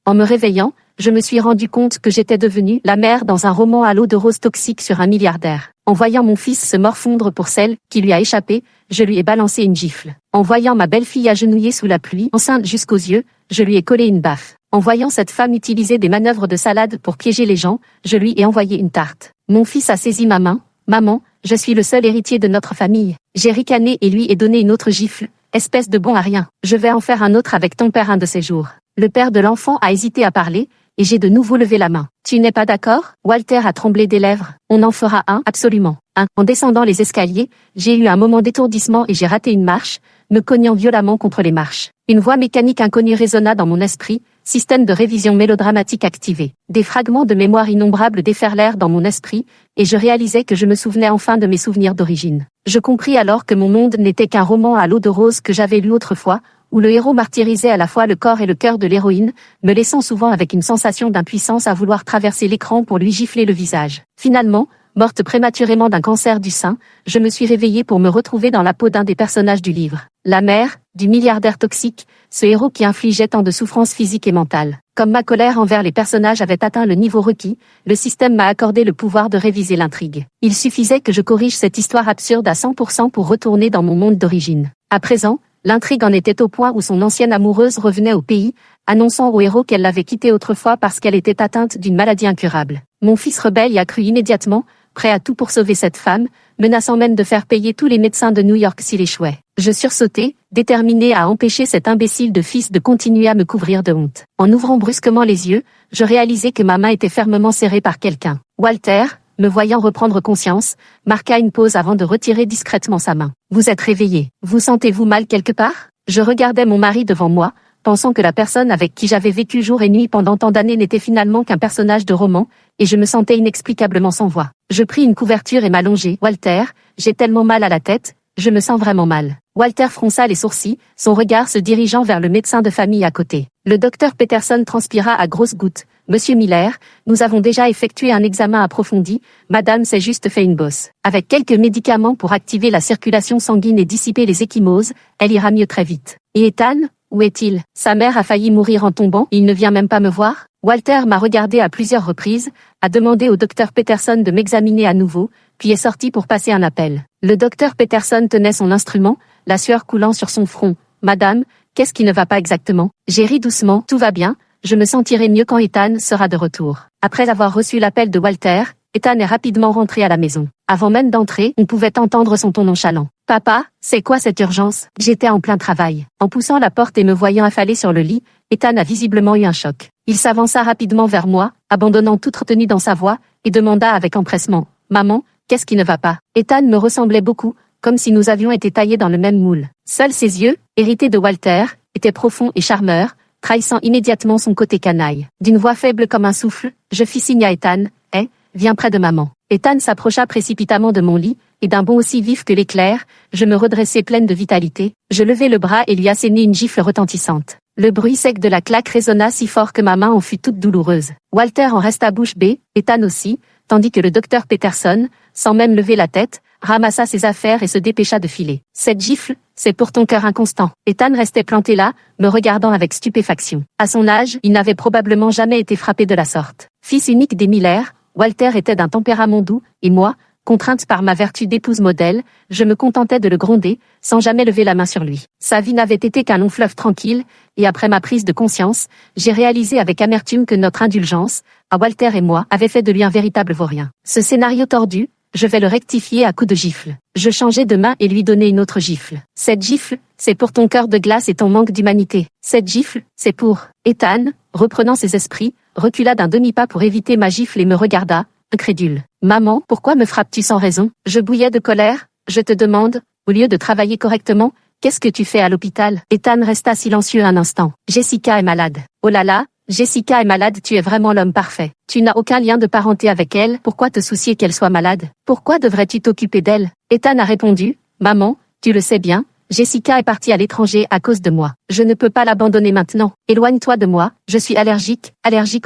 En me réveillant, je me suis rendu compte que j'étais devenue la mère dans un roman à l'eau de rose toxique sur un milliardaire. En voyant mon fils se morfondre pour celle qui lui a échappé, je lui ai balancé une gifle. En voyant ma belle-fille agenouillée sous la pluie, enceinte jusqu'aux yeux, je lui ai collé une baffe. En voyant cette femme utiliser des manœuvres de salade pour piéger les gens, je lui ai envoyé une tarte. Mon fils a saisi ma main. « Maman, je suis le seul héritier de notre famille. » J'ai ricané et lui ai donné une autre gifle. « Espèce de bon à rien. Je vais en faire un autre avec ton père un de ces jours. » Le père de l'enfant a hésité à parler, et j'ai de nouveau levé la main. « Tu n'es pas d'accord ?» Walter a tremblé des lèvres. « On en fera un, absolument. » En descendant les escaliers, j'ai eu un moment d'étourdissement et j'ai raté une marche, me cognant violemment contre les marches. Une voix mécanique inconnue résonna dans mon esprit, système de révision mélodramatique activé. Des fragments de mémoire innombrables déferlèrent dans mon esprit, et je réalisais que je me souvenais enfin de mes souvenirs d'origine. Je compris alors que mon monde n'était qu'un roman à l'eau de rose que j'avais lu autrefois, où le héros martyrisait à la fois le corps et le cœur de l'héroïne, me laissant souvent avec une sensation d'impuissance à vouloir traverser l'écran pour lui gifler le visage. Finalement, morte prématurément d'un cancer du sein, je me suis réveillée pour me retrouver dans la peau d'un des personnages du livre. La mère, du milliardaire toxique, ce héros qui infligeait tant de souffrances physiques et mentales. Comme ma colère envers les personnages avait atteint le niveau requis, le système m'a accordé le pouvoir de réviser l'intrigue. Il suffisait que je corrige cette histoire absurde à 100% pour retourner dans mon monde d'origine. À présent, l'intrigue en était au point où son ancienne amoureuse revenait au pays, annonçant au héros qu'elle l'avait quitté autrefois parce qu'elle était atteinte d'une maladie incurable. Mon fils rebelle y a cru immédiatement, prêt à tout pour sauver cette femme, menaçant même de faire payer tous les médecins de New York s'il échouait. Je sursautai, déterminé à empêcher cet imbécile de fils de continuer à me couvrir de honte. En ouvrant brusquement les yeux, je réalisai que ma main était fermement serrée par quelqu'un. Walter, me voyant reprendre conscience, marqua une pause avant de retirer discrètement sa main. « Vous êtes réveillé. Vous sentez-vous mal quelque part ?» Je regardais mon mari devant moi, pensant que la personne avec qui j'avais vécu jour et nuit pendant tant d'années n'était finalement qu'un personnage de roman, et je me sentais inexplicablement sans voix. Je pris une couverture et m'allongeai. « Walter, j'ai tellement mal à la tête, je me sens vraiment mal. » Walter fronça les sourcils, son regard se dirigeant vers le médecin de famille à côté. Le docteur Peterson transpira à grosses gouttes. « Monsieur Miller, nous avons déjà effectué un examen approfondi, madame s'est juste fait une bosse. Avec quelques médicaments pour activer la circulation sanguine et dissiper les ecchymoses, elle ira mieux très vite. Et Ethan, où est-il? Sa mère a failli mourir en tombant, il ne vient même pas me voir ?» Walter m'a regardé à plusieurs reprises, a demandé au docteur Peterson de m'examiner à nouveau, puis est sorti pour passer un appel. Le docteur Peterson tenait son instrument, la sueur coulant sur son front. « Madame, qu'est-ce qui ne va pas exactement ?» J'ai ri doucement. « Tout va bien, je me sentirai mieux quand Ethan sera de retour. » Après avoir reçu l'appel de Walter, Ethan est rapidement rentré à la maison. Avant même d'entrer, on pouvait entendre son ton nonchalant. « Papa, c'est quoi cette urgence ?» J'étais en plein travail. En poussant la porte et me voyant affalé sur le lit, Ethan a visiblement eu un choc. Il s'avança rapidement vers moi, abandonnant toute retenue dans sa voix, et demanda avec empressement. « Maman, qu'est-ce qui ne va pas ?» Ethan me ressemblait beaucoup, comme si nous avions été taillés dans le même moule. Seuls ses yeux, hérités de Walter, étaient profonds et charmeurs, trahissant immédiatement son côté canaille. D'une voix faible comme un souffle, je fis signe à Ethan. « Hé, viens près de maman. » Ethan s'approcha précipitamment de mon lit, et d'un bond aussi vif que l'éclair, je me redressai pleine de vitalité, je levai le bras et lui assénai une gifle retentissante. Le bruit sec de la claque résonna si fort que ma main en fut toute douloureuse. Walter en resta bouche bée, Ethan aussi, tandis que le docteur Peterson, sans même lever la tête, ramassa ses affaires et se dépêcha de filer. « Cette gifle, c'est pour ton cœur inconstant. » Ethan restait planté là, me regardant avec stupéfaction. À son âge, il n'avait probablement jamais été frappé de la sorte. Fils unique des Miller, Walter était d'un tempérament doux, et moi, contrainte par ma vertu d'épouse modèle, je me contentais de le gronder, sans jamais lever la main sur lui. Sa vie n'avait été qu'un long fleuve tranquille, et après ma prise de conscience, j'ai réalisé avec amertume que notre indulgence, à Walter et moi, avait fait de lui un véritable vaurien. Ce scénario tordu, je vais le rectifier à coups de gifle. Je changeai de main et lui donnai une autre gifle. Cette gifle, c'est pour ton cœur de glace et ton manque d'humanité. Cette gifle, c'est pour... Ethan, reprenant ses esprits, recula d'un demi-pas pour éviter ma gifle et me regarda, incrédule. « Maman, pourquoi me frappes-tu sans raison ?» Je bouillais de colère. « Je te demande, au lieu de travailler correctement, qu'est-ce que tu fais à l'hôpital ?» Ethan resta silencieux un instant. « Jessica est malade. »« Oh là là, Jessica est malade, tu es vraiment l'homme parfait. Tu n'as aucun lien de parenté avec elle, pourquoi te soucier qu'elle soit malade? Pourquoi devrais-tu t'occuper d'elle ?» Ethan a répondu, « Maman, tu le sais bien, Jessica est partie à l'étranger à cause de moi. Je ne peux pas l'abandonner maintenant. Éloigne-toi de moi, je suis allergique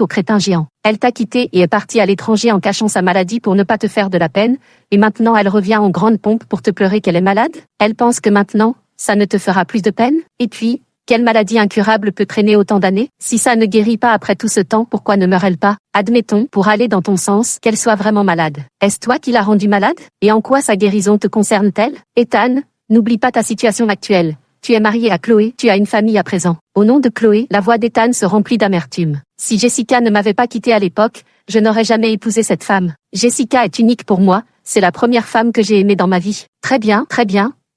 aux crétins géants. Elle t'a quitté et est partie à l'étranger en cachant sa maladie pour ne pas te faire de la peine, et maintenant elle revient en grande pompe pour te pleurer qu'elle est malade? Elle pense que maintenant, ça ne te fera plus de peine? Et puis, Quelle maladie incurable peut traîner autant d'années? Si ça ne guérit pas après tout ce temps, pourquoi ne meurt-elle pas? Admettons, pour aller dans ton sens, qu'elle soit vraiment malade. Est-ce toi qui l'as rendue malade? Et en quoi sa guérison te concerne-t-elle? Ethan, n'oublie pas ta situation actuelle. Tu es marié à Chloé, tu as une famille à présent. Au nom de Chloé, la voix d'Ethan se remplit d'amertume. Si Jessica ne m'avait pas quitté à l'époque, je n'aurais jamais épousé cette femme. Jessica est unique pour moi, c'est la première femme que j'ai aimée dans ma vie. Très bien,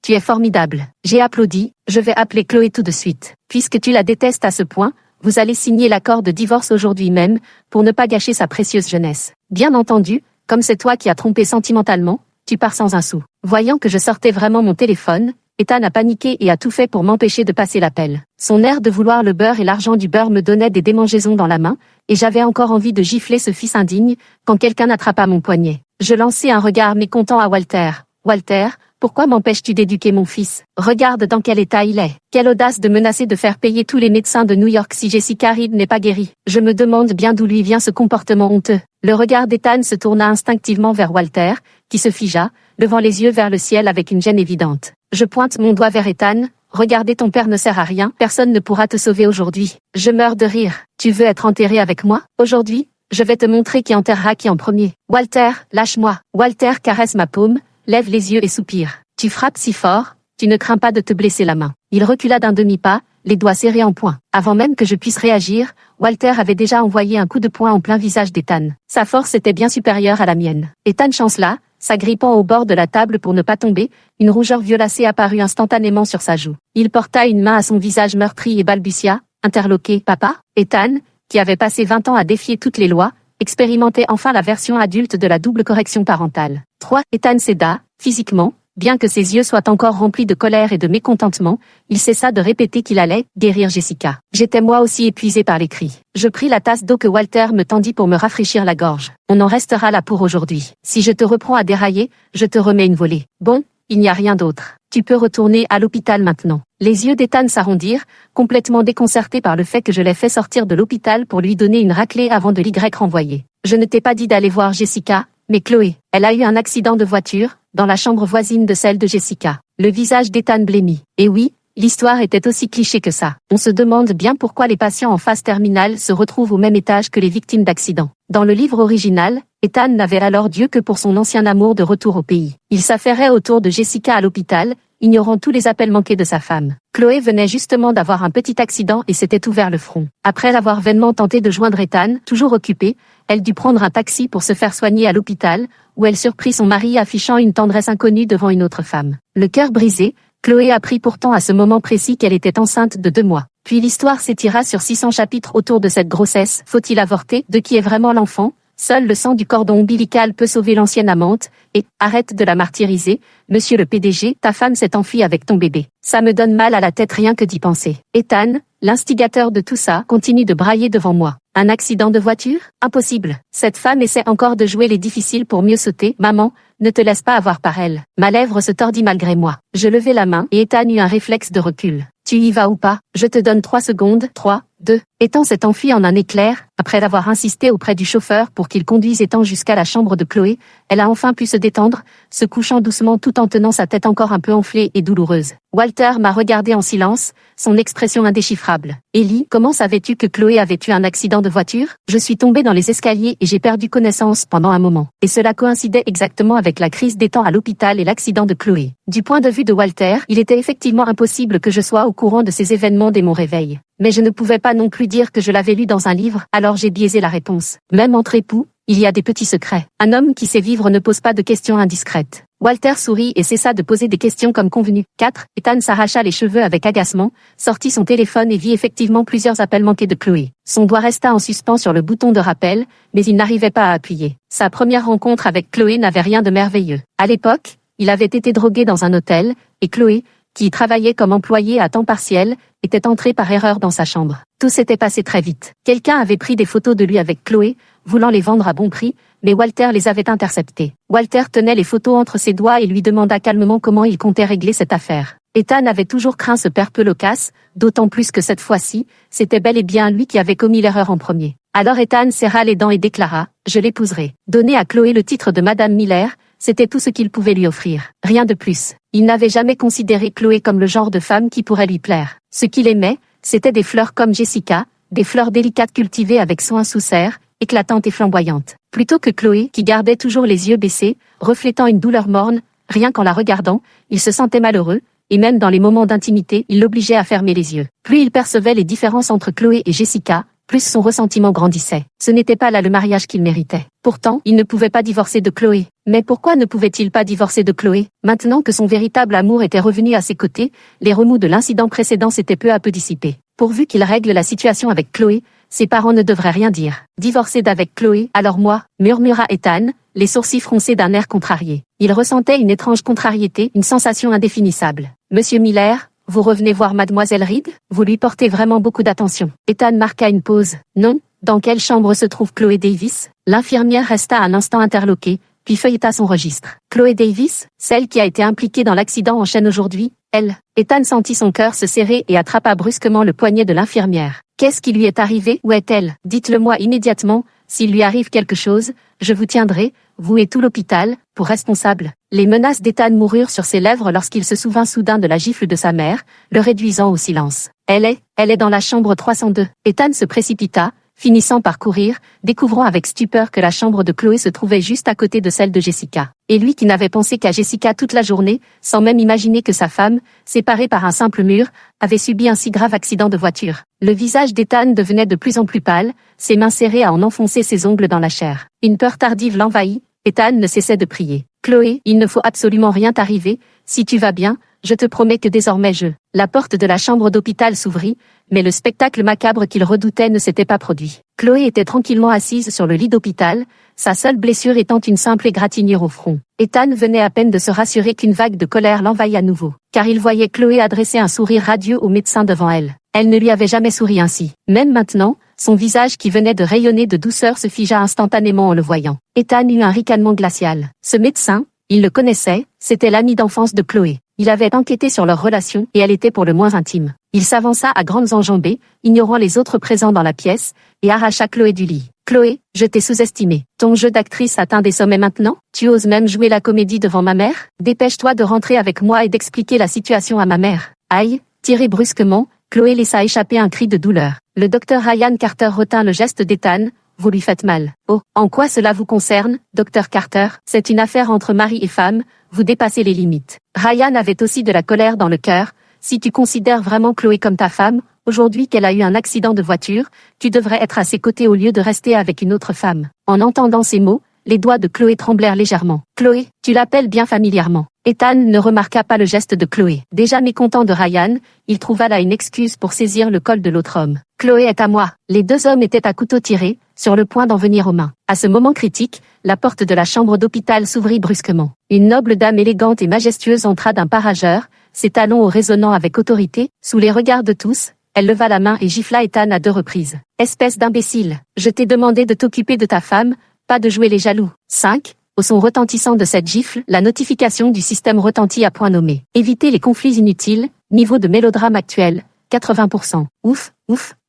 tu es formidable. J'ai applaudi, je vais appeler Chloé tout de suite. Puisque tu la détestes à ce point, vous allez signer l'accord de divorce aujourd'hui même, pour ne pas gâcher sa précieuse jeunesse. Bien entendu, comme c'est toi qui as trompé sentimentalement, tu pars sans un sou. Voyant que je sortais vraiment mon téléphone, Ethan a paniqué et a tout fait pour m'empêcher de passer l'appel. Son air de vouloir le beurre et l'argent du beurre me donnait des démangeaisons dans la main, et j'avais encore envie de gifler ce fils indigne, quand quelqu'un attrapa mon poignet. Je lançai un regard mécontent à Walter. Walter, pourquoi m'empêches-tu d'éduquer mon fils? Regarde dans quel état il est. Quelle audace de menacer de faire payer tous les médecins de New York si Jessica Reed n'est pas guérie. Je me demande bien d'où lui vient ce comportement honteux. Le regard d'Ethan se tourna instinctivement vers Walter, qui se figea, levant les yeux vers le ciel avec une gêne évidente. Je pointe mon doigt vers Ethan. Regarder ton père ne sert à rien, personne ne pourra te sauver aujourd'hui. Je meurs de rire. Tu veux être enterré avec moi? Aujourd'hui, je vais te montrer qui enterrera qui en premier. Walter, lâche-moi. Walter caresse ma paume, lève les yeux et soupire. Tu frappes si fort, tu ne crains pas de te blesser la main. Il recula d'un demi-pas, les doigts serrés en poing. Avant même que je puisse réagir, Walter avait déjà envoyé un coup de poing en plein visage d'Ethan. Sa force était bien supérieure à la mienne. Ethan chancela, s'agrippant au bord de la table pour ne pas tomber, une rougeur violacée apparut instantanément sur sa joue. Il porta une main à son visage meurtri et balbutia, interloqué, papa. Ethan, qui avait passé 20 ans à défier toutes les lois, expérimentait enfin la version adulte de la double correction parentale. 3. Ethan céda, physiquement, bien que ses yeux soient encore remplis de colère et de mécontentement, il cessa de répéter qu'il allait guérir Jessica. J'étais moi aussi épuisé par les cris. Je pris la tasse d'eau que Walter me tendit pour me rafraîchir la gorge. On en restera là pour aujourd'hui. Si je te reprends à dérailler, je te remets une volée. Bon, il n'y a rien d'autre. Tu peux retourner à l'hôpital maintenant. Les yeux d'Ethan s'arrondirent, complètement déconcerté par le fait que je l'ai fait sortir de l'hôpital pour lui donner une raclée avant de l'Y renvoyer. Je ne t'ai pas dit d'aller voir Jessica, mais Chloé, elle a eu un accident de voiture, dans la chambre voisine de celle de Jessica. Le visage d'Ethan blêmit. Et oui, l'histoire était aussi cliché que ça. On se demande bien pourquoi les patients en phase terminale se retrouvent au même étage que les victimes d'accidents. Dans le livre original, Ethan n'avait alors Dieu que pour son ancien amour de retour au pays. Il s'affairait autour de Jessica à l'hôpital, ignorant tous les appels manqués de sa femme. Chloé venait justement d'avoir un petit accident et s'était ouvert le front. Après avoir vainement tenté de joindre Ethan, toujours occupé, elle dut prendre un taxi pour se faire soigner à l'hôpital, où elle surprit son mari affichant une tendresse inconnue devant une autre femme. Le cœur brisé, Chloé apprit pourtant à ce moment précis qu'elle était enceinte de 2 mois. Puis l'histoire s'étira sur 600 chapitres autour de cette grossesse. Faut-il avorter? De qui est vraiment l'enfant? Seul le sang du cordon ombilical peut sauver l'ancienne amante, et, arrête de la martyriser, monsieur le PDG, ta femme s'est enfuie avec ton bébé. Ça me donne mal à la tête rien que d'y penser. Ethan, l'instigateur de tout ça, continue de brailler devant moi. Un accident de voiture? Impossible. Cette femme essaie encore de jouer les difficiles pour mieux sauter. Maman, ne te laisse pas avoir par elle. Ma lèvre se tordit malgré moi. Je levai la main et Ethan eut un réflexe de recul. Tu y vas ou pas? Je te donne 3 secondes. 3, 2. Ethan s'est enfui en un éclair. Après avoir insisté auprès du chauffeur pour qu'il conduise Ethan jusqu'à la chambre de Chloé, elle a enfin pu se détendre, se couchant doucement tout en tenant sa tête encore un peu enflée et douloureuse. Walter m'a regardé en silence, son expression indéchiffrable. Ellie, comment savais-tu que Chloé avait eu un accident de voiture? Je suis tombée dans les escaliers et j'ai perdu connaissance pendant un moment. Et cela coïncidait exactement avec la crise d'Ethan à l'hôpital et l'accident de Chloé. Du point de vue de Walter, il était effectivement impossible que je sois au courant de ces événements dès mon réveil. Mais je ne pouvais pas non plus dire que je l'avais lu dans un livre, alors j'ai biaisé la réponse. Même entre époux, il y a des petits secrets. Un homme qui sait vivre ne pose pas de questions indiscrètes. Walter sourit et cessa de poser des questions comme convenu. 4. Ethan s'arracha les cheveux avec agacement, sortit son téléphone et vit effectivement plusieurs appels manqués de Chloé. Son doigt resta en suspens sur le bouton de rappel, mais il n'arrivait pas à appuyer. Sa première rencontre avec Chloé n'avait rien de merveilleux. À l'époque, il avait été drogué dans un hôtel, et Chloé, qui y travaillait comme employée à temps partiel, était entrée par erreur dans sa chambre. Tout s'était passé très vite. Quelqu'un avait pris des photos de lui avec Chloé, voulant les vendre à bon prix, mais Walter les avait interceptées. Walter tenait les photos entre ses doigts et lui demanda calmement comment il comptait régler cette affaire. Ethan avait toujours craint ce père peu loquace, d'autant plus que cette fois-ci, c'était bel et bien lui qui avait commis l'erreur en premier. Alors Ethan serra les dents et déclara « Je l'épouserai ». Donner à Chloé le titre de Madame Miller, c'était tout ce qu'il pouvait lui offrir. Rien de plus. Il n'avait jamais considéré Chloé comme le genre de femme qui pourrait lui plaire. Ce qu'il aimait, C'étaient des fleurs comme Jessica, des fleurs délicates cultivées avec soin sous serre, éclatantes et flamboyantes. Plutôt que Chloé, qui gardait toujours les yeux baissés, reflétant une douleur morne, rien qu'en la regardant, il se sentait malheureux, et même dans les moments d'intimité, il l'obligeait à fermer les yeux. Plus il percevait les différences entre Chloé et Jessica, plus son ressentiment grandissait. Ce n'était pas là le mariage qu'il méritait. Pourtant, il ne pouvait pas divorcer de Chloé. Mais pourquoi ne pouvait-il pas divorcer de Chloé? Maintenant que son véritable amour était revenu à ses côtés, les remous de l'incident précédent s'étaient peu à peu dissipés. Pourvu qu'il règle la situation avec Chloé, ses parents ne devraient rien dire. Divorcer d'avec Chloé, alors moi, murmura Ethan, les sourcils froncés d'un air contrarié. Il ressentait une étrange contrariété, une sensation indéfinissable. Monsieur Miller, vous revenez voir Mademoiselle Reed? Vous lui portez vraiment beaucoup d'attention. Ethan marqua une pause. Non. Dans quelle chambre se trouve Chloé Davis? L'infirmière resta un instant interloquée, puis feuilleta son registre. Chloé Davis, celle qui a été impliquée dans l'accident en chaîne aujourd'hui, elle. Ethan sentit son cœur se serrer et attrapa brusquement le poignet de l'infirmière. Qu'est-ce qui lui est arrivé? Où est-elle? Dites-le-moi immédiatement. S'il lui arrive quelque chose, je vous tiendrai, vous et tout l'hôpital, pour responsable. Les menaces d'Ethan moururent sur ses lèvres lorsqu'il se souvint soudain de la gifle de sa mère, le réduisant au silence. Elle est dans la chambre 302. Ethan se précipita, finissant par courir, découvrant avec stupeur que la chambre de Chloé se trouvait juste à côté de celle de Jessica. Et lui qui n'avait pensé qu'à Jessica toute la journée, sans même imaginer que sa femme, séparée par un simple mur, avait subi un si grave accident de voiture. Le visage d'Ethan devenait de plus en plus pâle, ses mains serrées à en enfoncer ses ongles dans la chair. Une peur tardive l'envahit, Ethan ne cessait de prier. Chloé, il ne faut absolument rien t'arriver, si tu vas bien, je te promets que désormais La porte de la chambre d'hôpital s'ouvrit, mais le spectacle macabre qu'il redoutait ne s'était pas produit. Chloé était tranquillement assise sur le lit d'hôpital, sa seule blessure étant une simple égratignure au front. Ethan venait à peine de se rassurer qu'une vague de colère l'envahit à nouveau, car il voyait Chloé adresser un sourire radieux au médecin devant elle. Elle ne lui avait jamais souri ainsi. Même maintenant, son visage qui venait de rayonner de douceur se figea instantanément en le voyant. Ethan eut un ricanement glacial. Ce médecin, il le connaissait, c'était l'ami d'enfance de Chloé. Il avait enquêté sur leur relation et elle était pour le moins intime. Il s'avança à grandes enjambées, ignorant les autres présents dans la pièce, et arracha Chloé du lit. « Chloé, je t'ai sous-estimée. Ton jeu d'actrice atteint des sommets maintenant? Tu oses même jouer la comédie devant ma mère? Dépêche-toi de rentrer avec moi et d'expliquer la situation à ma mère. » Aïe, tiré brusquement, Chloé laissa échapper un cri de douleur. Le docteur Ryan Carter retint le geste d'Ethan. « Vous lui faites mal. »« Oh, en quoi cela vous concerne, docteur Carter? C'est une affaire entre mari et femme, vous dépassez les limites. » Ryan avait aussi de la colère dans le cœur. « Si tu considères vraiment Chloé comme ta femme, aujourd'hui qu'elle a eu un accident de voiture, tu devrais être à ses côtés au lieu de rester avec une autre femme. » En entendant ces mots, les doigts de Chloé tremblèrent légèrement. « Chloé, tu l'appelles bien familièrement. » Ethan ne remarqua pas le geste de Chloé. Déjà mécontent de Ryan, il trouva là une excuse pour saisir le col de l'autre homme. « Chloé est à moi. » Les deux hommes étaient à couteau tiré, sur le point d'en venir aux mains. À ce moment critique, la porte de la chambre d'hôpital s'ouvrit brusquement. Une noble dame élégante et majestueuse entra d'un pas rageur, ses talons résonnant avec autorité, sous les regards de tous. Elle leva la main et gifla Ethan à 2 reprises. « Espèce d'imbécile, je t'ai demandé de t'occuper de ta femme, pas de jouer les jaloux. » 5. Au son retentissant de cette gifle, la notification du système retentit à point nommé. Éviter les conflits inutiles, niveau de mélodrame actuel, 80%. Ouf,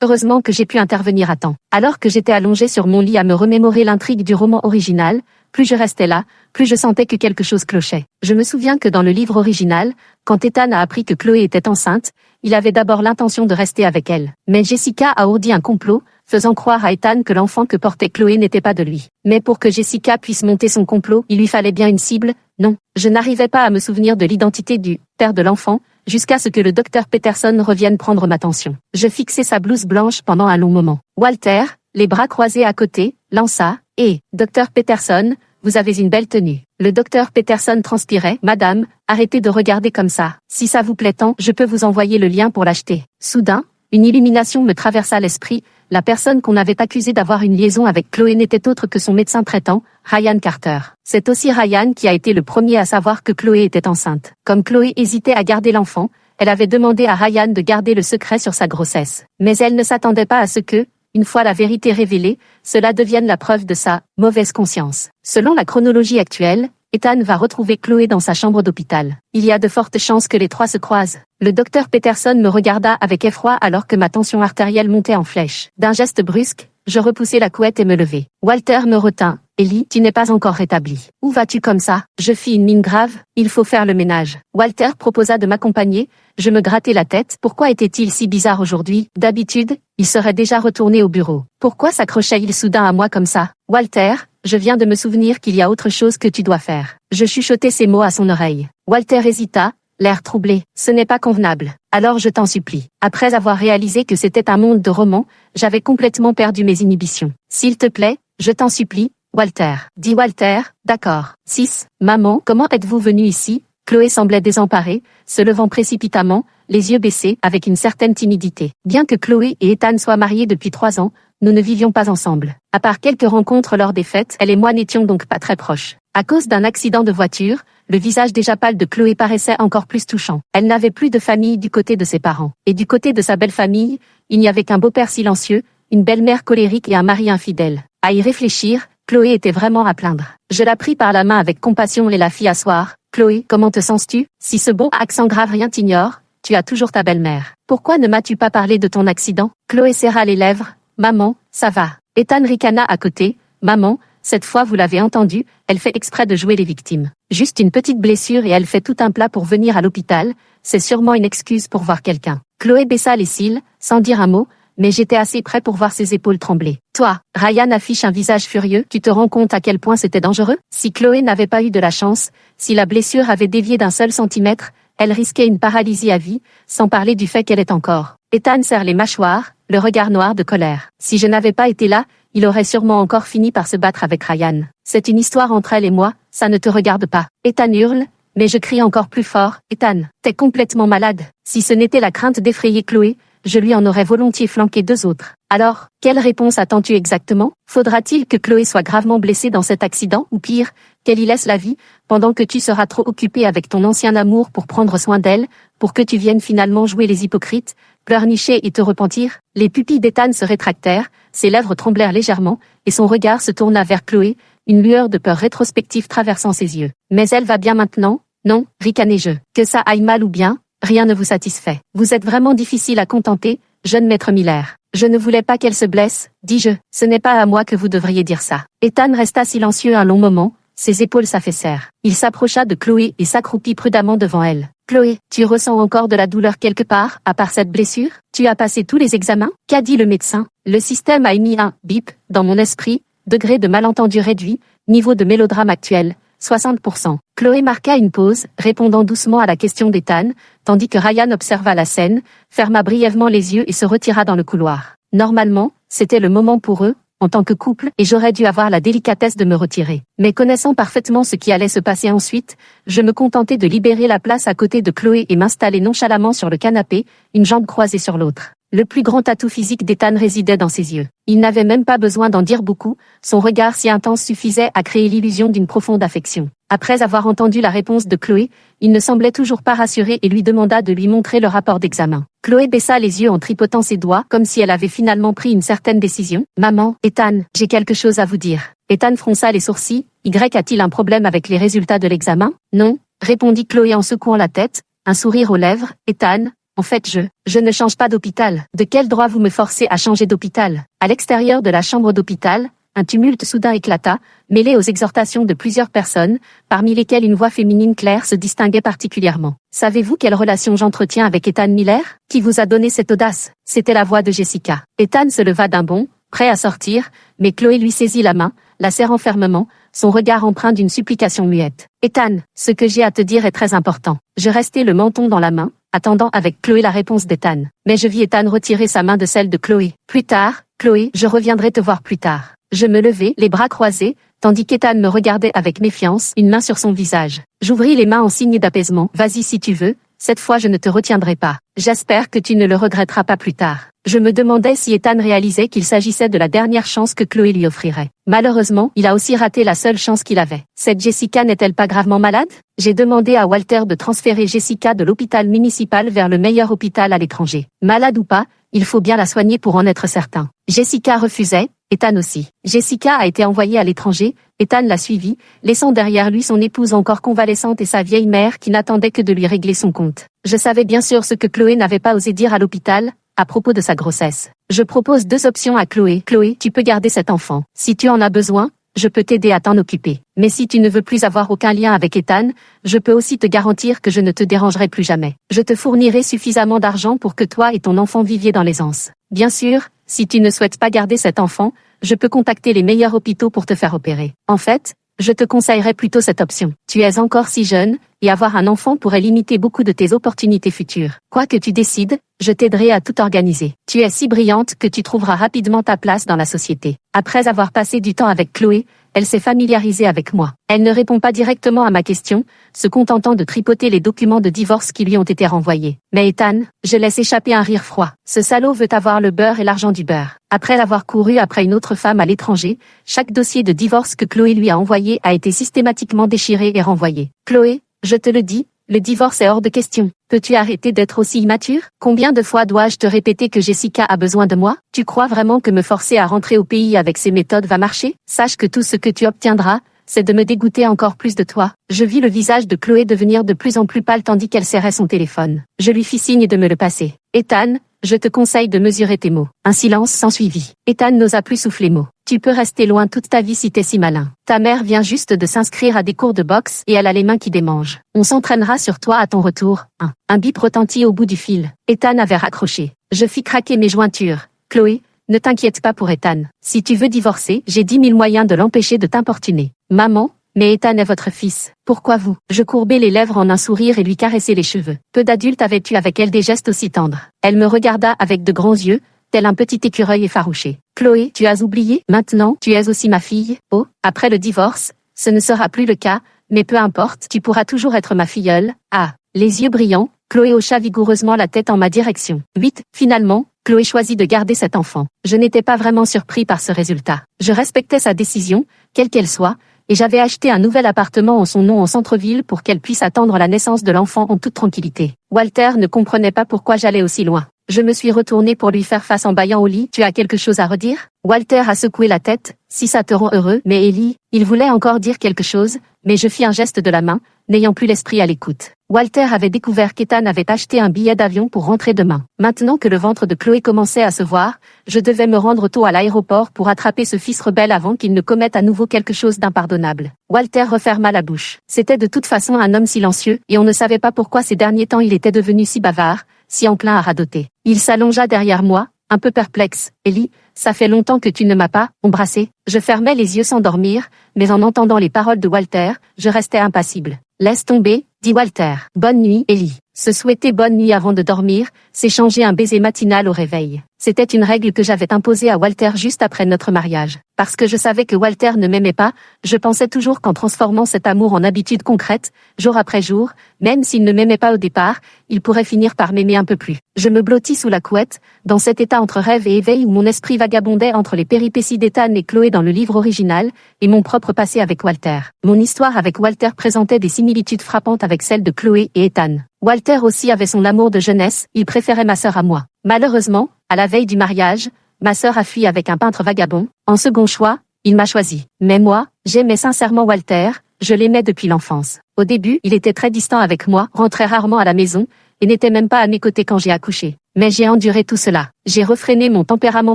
heureusement que j'ai pu intervenir à temps. Alors que j'étais allongée sur mon lit à me remémorer l'intrigue du roman original, plus je restais là, plus je sentais que quelque chose clochait. Je me souviens que dans le livre original, quand Ethan a appris que Chloé était enceinte, il avait d'abord l'intention de rester avec elle. Mais Jessica a ourdi un complot, faisant croire à Ethan que l'enfant que portait Chloé n'était pas de lui. Mais pour que Jessica puisse monter son complot, il lui fallait bien une cible. Non, je n'arrivais pas à me souvenir de l'identité du père de l'enfant, jusqu'à ce que le docteur Peterson revienne prendre ma tension. Je fixai sa blouse blanche pendant un long moment. Walter, les bras croisés à côté, lança « Eh, docteur Peterson, vous avez une belle tenue. » Le docteur Peterson transpirait. « Madame, arrêtez de regarder comme ça. Si ça vous plaît tant, je peux vous envoyer le lien pour l'acheter. » Soudain, une illumination me traversa l'esprit. La personne qu'on avait accusée d'avoir une liaison avec Chloé n'était autre que son médecin traitant, Ryan Carter. C'est aussi Ryan qui a été le premier à savoir que Chloé était enceinte. Comme Chloé hésitait à garder l'enfant, elle avait demandé à Ryan de garder le secret sur sa grossesse. Mais elle ne s'attendait pas à ce que, une fois la vérité révélée, cela devienne la preuve de sa mauvaise conscience. Selon la chronologie actuelle, Ethan va retrouver Chloé dans sa chambre d'hôpital. Il y a de fortes chances que les trois se croisent. Le docteur Peterson me regarda avec effroi alors que ma tension artérielle montait en flèche. D'un geste brusque, je repoussai la couette et me levai. Walter me retint. Ellie, tu n'es pas encore rétablie. Où vas-tu comme ça? Je fis une mine grave. Il faut faire le ménage. Walter proposa de m'accompagner. Je me grattai la tête. Pourquoi était-il si bizarre aujourd'hui? D'habitude, il serait déjà retourné au bureau. Pourquoi s'accrochait-il soudain à moi comme ça? Walter, je viens de me souvenir qu'il y a autre chose que tu dois faire. Je chuchotai ces mots à son oreille. Walter hésita, l'air troublé. Ce n'est pas convenable. Alors je t'en supplie. Après avoir réalisé que c'était un monde de romans, j'avais complètement perdu mes inhibitions. S'il te plaît, je t'en supplie, Walter. Dit Walter, d'accord. 6. Maman, comment êtes-vous venue ici? Chloé semblait désemparée, se levant précipitamment, les yeux baissés, avec une certaine timidité. Bien que Chloé et Ethan soient mariés depuis 3 ans, nous ne vivions pas ensemble. À part quelques rencontres lors des fêtes, elle et moi n'étions donc pas très proches. À cause d'un accident de voiture, le visage déjà pâle de Chloé paraissait encore plus touchant. Elle n'avait plus de famille du côté de ses parents. Et du côté de sa belle-famille, il n'y avait qu'un beau-père silencieux, une belle-mère colérique et un mari infidèle. À y réfléchir, Chloé était vraiment à plaindre. Je la pris par la main avec compassion et la fis asseoir. Chloé, comment te sens-tu? Si ce bon accent grave rien t'ignore, tu as toujours ta belle-mère. Pourquoi ne m'as-tu pas parlé de ton accident? Chloé serra les lèvres. Maman, ça va. Ethan ricana à côté. Maman, cette fois vous l'avez entendu, elle fait exprès de jouer les victimes. Juste une petite blessure et elle fait tout un plat pour venir à l'hôpital, c'est sûrement une excuse pour voir quelqu'un. Chloé baissa les cils, sans dire un mot, mais j'étais assez près pour voir ses épaules trembler. Toi, Ryan affiche un visage furieux, tu te rends compte à quel point c'était dangereux? Si Chloé n'avait pas eu de la chance, si la blessure avait dévié d'un seul centimètre, elle risquait une paralysie à vie, sans parler du fait qu'elle est encore. Ethan serre les mâchoires, le regard noir de colère. Si je n'avais pas été là, il aurait sûrement encore fini par se battre avec Ryan. C'est une histoire entre elle et moi, ça ne te regarde pas. Ethan hurle, mais je crie encore plus fort. Ethan, t'es complètement malade. Si ce n'était la crainte d'effrayer Chloé, je lui en aurais volontiers flanqué 2 autres. Alors, quelle réponse attends-tu exactement? Faudra-t-il que Chloé soit gravement blessée dans cet accident, ou pire, qu'elle y laisse la vie, pendant que tu seras trop occupé avec ton ancien amour pour prendre soin d'elle, pour que tu viennes finalement jouer les hypocrites, pleurnicher et te repentir? Les pupilles d'Ethan se rétractèrent, ses lèvres tremblèrent légèrement, et son regard se tourna vers Chloé, une lueur de peur rétrospective traversant ses yeux. Mais elle va bien maintenant? Non, ricanai-je. Que ça aille mal ou bien, rien ne vous satisfait. Vous êtes vraiment difficile à contenter, jeune maître Miller. Je ne voulais pas qu'elle se blesse, dis-je. Ce n'est pas à moi que vous devriez dire ça. Ethan resta silencieux un long moment, ses épaules s'affaissèrent. Il s'approcha de Chloé et s'accroupit prudemment devant elle. Chloé, tu ressens encore de la douleur quelque part, à part cette blessure? Tu as passé tous les examens? Qu'a dit le médecin? Le système a émis un bip dans mon esprit, degré de malentendu réduit, niveau de mélodrame actuel. 60%. Chloé marqua une pause, répondant doucement à la question d'Ethan, tandis que Ryan observa la scène, ferma brièvement les yeux et se retira dans le couloir. Normalement, c'était le moment pour eux, en tant que couple, et j'aurais dû avoir la délicatesse de me retirer. Mais connaissant parfaitement ce qui allait se passer ensuite, je me contentais de libérer la place à côté de Chloé et m'installer nonchalamment sur le canapé, une jambe croisée sur l'autre. Le plus grand atout physique d'Ethan résidait dans ses yeux. Il n'avait même pas besoin d'en dire beaucoup, son regard si intense suffisait à créer l'illusion d'une profonde affection. Après avoir entendu la réponse de Chloé, il ne semblait toujours pas rassuré et lui demanda de lui montrer le rapport d'examen. Chloé baissa les yeux en tripotant ses doigts, comme si elle avait finalement pris une certaine décision. « Maman, Ethan, j'ai quelque chose à vous dire. » Ethan fronça les sourcils. « Y a-t-il un problème avec les résultats de l'examen? » « Non, » répondit Chloé en secouant la tête, un sourire aux lèvres. « Ethan, en fait je ne change pas d'hôpital. De quel droit vous me forcez à changer d'hôpital? » À l'extérieur de la chambre d'hôpital, un tumulte soudain éclata, mêlé aux exhortations de plusieurs personnes, parmi lesquelles une voix féminine claire se distinguait particulièrement. « Savez-vous quelle relation j'entretiens avec Ethan Miller? Qui vous a donné cette audace? » C'était la voix de Jessica. Ethan se leva d'un bond, prêt à sortir, mais Chloé lui saisit la main, la serrant fermement, son regard empreint d'une supplication muette. « Ethan, ce que j'ai à te dire est très important. » Je restai le menton dans la main, attendant avec Chloé la réponse d'Ethan. Mais je vis Ethan retirer sa main de celle de Chloé. « Plus tard, Chloé, je reviendrai te voir plus tard. » Je me levai, les bras croisés, tandis qu'Ethan me regardait avec méfiance, une main sur son visage. J'ouvris les mains en signe d'apaisement. « Vas-y si tu veux, cette fois je ne te retiendrai pas. J'espère que tu ne le regretteras pas plus tard. » Je me demandais si Ethan réalisait qu'il s'agissait de la dernière chance que Chloé lui offrirait. Malheureusement, il a aussi raté la seule chance qu'il avait. Cette Jessica n'est-elle pas gravement malade? J'ai demandé à Walter de transférer Jessica de l'hôpital municipal vers le meilleur hôpital à l'étranger. Malade ou pas, il faut bien la soigner pour en être certain. Jessica refusait, Ethan aussi. Jessica a été envoyée à l'étranger, Ethan l'a suivie, laissant derrière lui son épouse encore convalescente et sa vieille mère qui n'attendait que de lui régler son compte. Je savais bien sûr ce que Chloé n'avait pas osé dire à l'hôpital, à propos de sa grossesse. Je propose 2 options à Chloé. Chloé, tu peux garder cet enfant. Si tu en as besoin, je peux t'aider à t'en occuper. Mais si tu ne veux plus avoir aucun lien avec Ethan, je peux aussi te garantir que je ne te dérangerai plus jamais. Je te fournirai suffisamment d'argent pour que toi et ton enfant viviez dans l'aisance. Bien sûr, si tu ne souhaites pas garder cet enfant, je peux contacter les meilleurs hôpitaux pour te faire opérer. En fait, je te conseillerais plutôt cette option. Tu es encore si jeune, et avoir un enfant pourrait limiter beaucoup de tes opportunités futures. Quoi que tu décides, je t'aiderai à tout organiser. Tu es si brillante que tu trouveras rapidement ta place dans la société. Après avoir passé du temps avec Chloé, elle s'est familiarisée avec moi. Elle ne répond pas directement à ma question, se contentant de tripoter les documents de divorce qui lui ont été renvoyés. Mais Ethan, je laisse échapper un rire froid. Ce salaud veut avoir le beurre et l'argent du beurre. Après avoir couru après une autre femme à l'étranger, chaque dossier de divorce que Chloé lui a envoyé a été systématiquement déchiré et renvoyé. Chloé, je te le dis, le divorce est hors de question. Peux-tu arrêter d'être aussi immature? Combien de fois dois-je te répéter que Jessica a besoin de moi? Tu crois vraiment que me forcer à rentrer au pays avec ces méthodes va marcher? Sache que tout ce que tu obtiendras, c'est de me dégoûter encore plus de toi. Je vis le visage de Chloé devenir de plus en plus pâle tandis qu'elle serrait son téléphone. Je lui fis signe de me le passer. Ethan, je te conseille de mesurer tes mots. Un silence s'ensuivit. Ethan n'osa plus souffler mot. Tu peux rester loin toute ta vie si t'es si malin. Ta mère vient juste de s'inscrire à des cours de boxe et elle a les mains qui démangent. On s'entraînera sur toi à ton retour. Un bip retentit au bout du fil. Ethan avait raccroché. Je fis craquer mes jointures. Chloé, ne t'inquiète pas pour Ethan. Si tu veux divorcer, j'ai 10 000 moyens de l'empêcher de t'importuner. Maman, mais Ethan est votre fils. Pourquoi vous? Je courbai les lèvres en un sourire et lui caressai les cheveux. Peu d'adultes avaient eu avec elle des gestes aussi tendres. Elle me regarda avec de grands yeux, tel un petit écureuil effarouché. Chloé, tu as oublié? Maintenant, tu es aussi ma fille. Oh, après le divorce, ce ne sera plus le cas, mais peu importe, tu pourras toujours être ma filleule. Ah, les yeux brillants, Chloé hocha vigoureusement la tête en ma direction. 8. Finalement, Chloé choisit de garder cet enfant. Je n'étais pas vraiment surpris par ce résultat. Je respectais sa décision, quelle qu'elle soit, et j'avais acheté un nouvel appartement en son nom en centre-ville pour qu'elle puisse attendre la naissance de l'enfant en toute tranquillité. Walter ne comprenait pas pourquoi j'allais aussi loin. Je me suis retournée pour lui faire face en bâillant au lit. Tu as quelque chose à redire? Walter a secoué la tête, si ça te rend heureux. Mais Ellie, il voulait encore dire quelque chose, mais je fis un geste de la main, n'ayant plus l'esprit à l'écoute. Walter avait découvert qu'Ethan avait acheté un billet d'avion pour rentrer demain. Maintenant que le ventre de Chloé commençait à se voir, je devais me rendre tôt à l'aéroport pour attraper ce fils rebelle avant qu'il ne commette à nouveau quelque chose d'impardonnable. Walter referma la bouche. C'était de toute façon un homme silencieux, et on ne savait pas pourquoi ces derniers temps il était devenu si bavard, si enclin à radoter. Il s'allongea derrière moi, un peu perplexe. Ellie, ça fait longtemps que tu ne m'as pas embrassé. Je fermais les yeux sans dormir, mais en entendant les paroles de Walter, je restais impassible. Laisse tomber, dit Walter. Bonne nuit, Ellie. Se souhaiter bonne nuit avant de dormir, s'échanger un baiser matinal au réveil. C'était une règle que j'avais imposée à Walter juste après notre mariage. Parce que je savais que Walter ne m'aimait pas, je pensais toujours qu'en transformant cet amour en habitude concrète, jour après jour, même s'il ne m'aimait pas au départ, il pourrait finir par m'aimer un peu plus. Je me blottis sous la couette, dans cet état entre rêve et éveil où mon esprit vagabondait entre les péripéties d'Ethan et Chloé dans le livre original, et mon propre passé avec Walter. Mon histoire avec Walter présentait des similitudes frappantes avec celle de Chloé et Ethan. Walter aussi avait son amour de jeunesse, il préférait ma sœur à moi. Malheureusement, à la veille du mariage, ma sœur a fui avec un peintre vagabond. En second choix, il m'a choisi. Mais moi, j'aimais sincèrement Walter, je l'aimais depuis l'enfance. Au début, il était très distant avec moi, rentrait rarement à la maison, et n'était même pas à mes côtés quand j'ai accouché. Mais j'ai enduré tout cela. J'ai refréné mon tempérament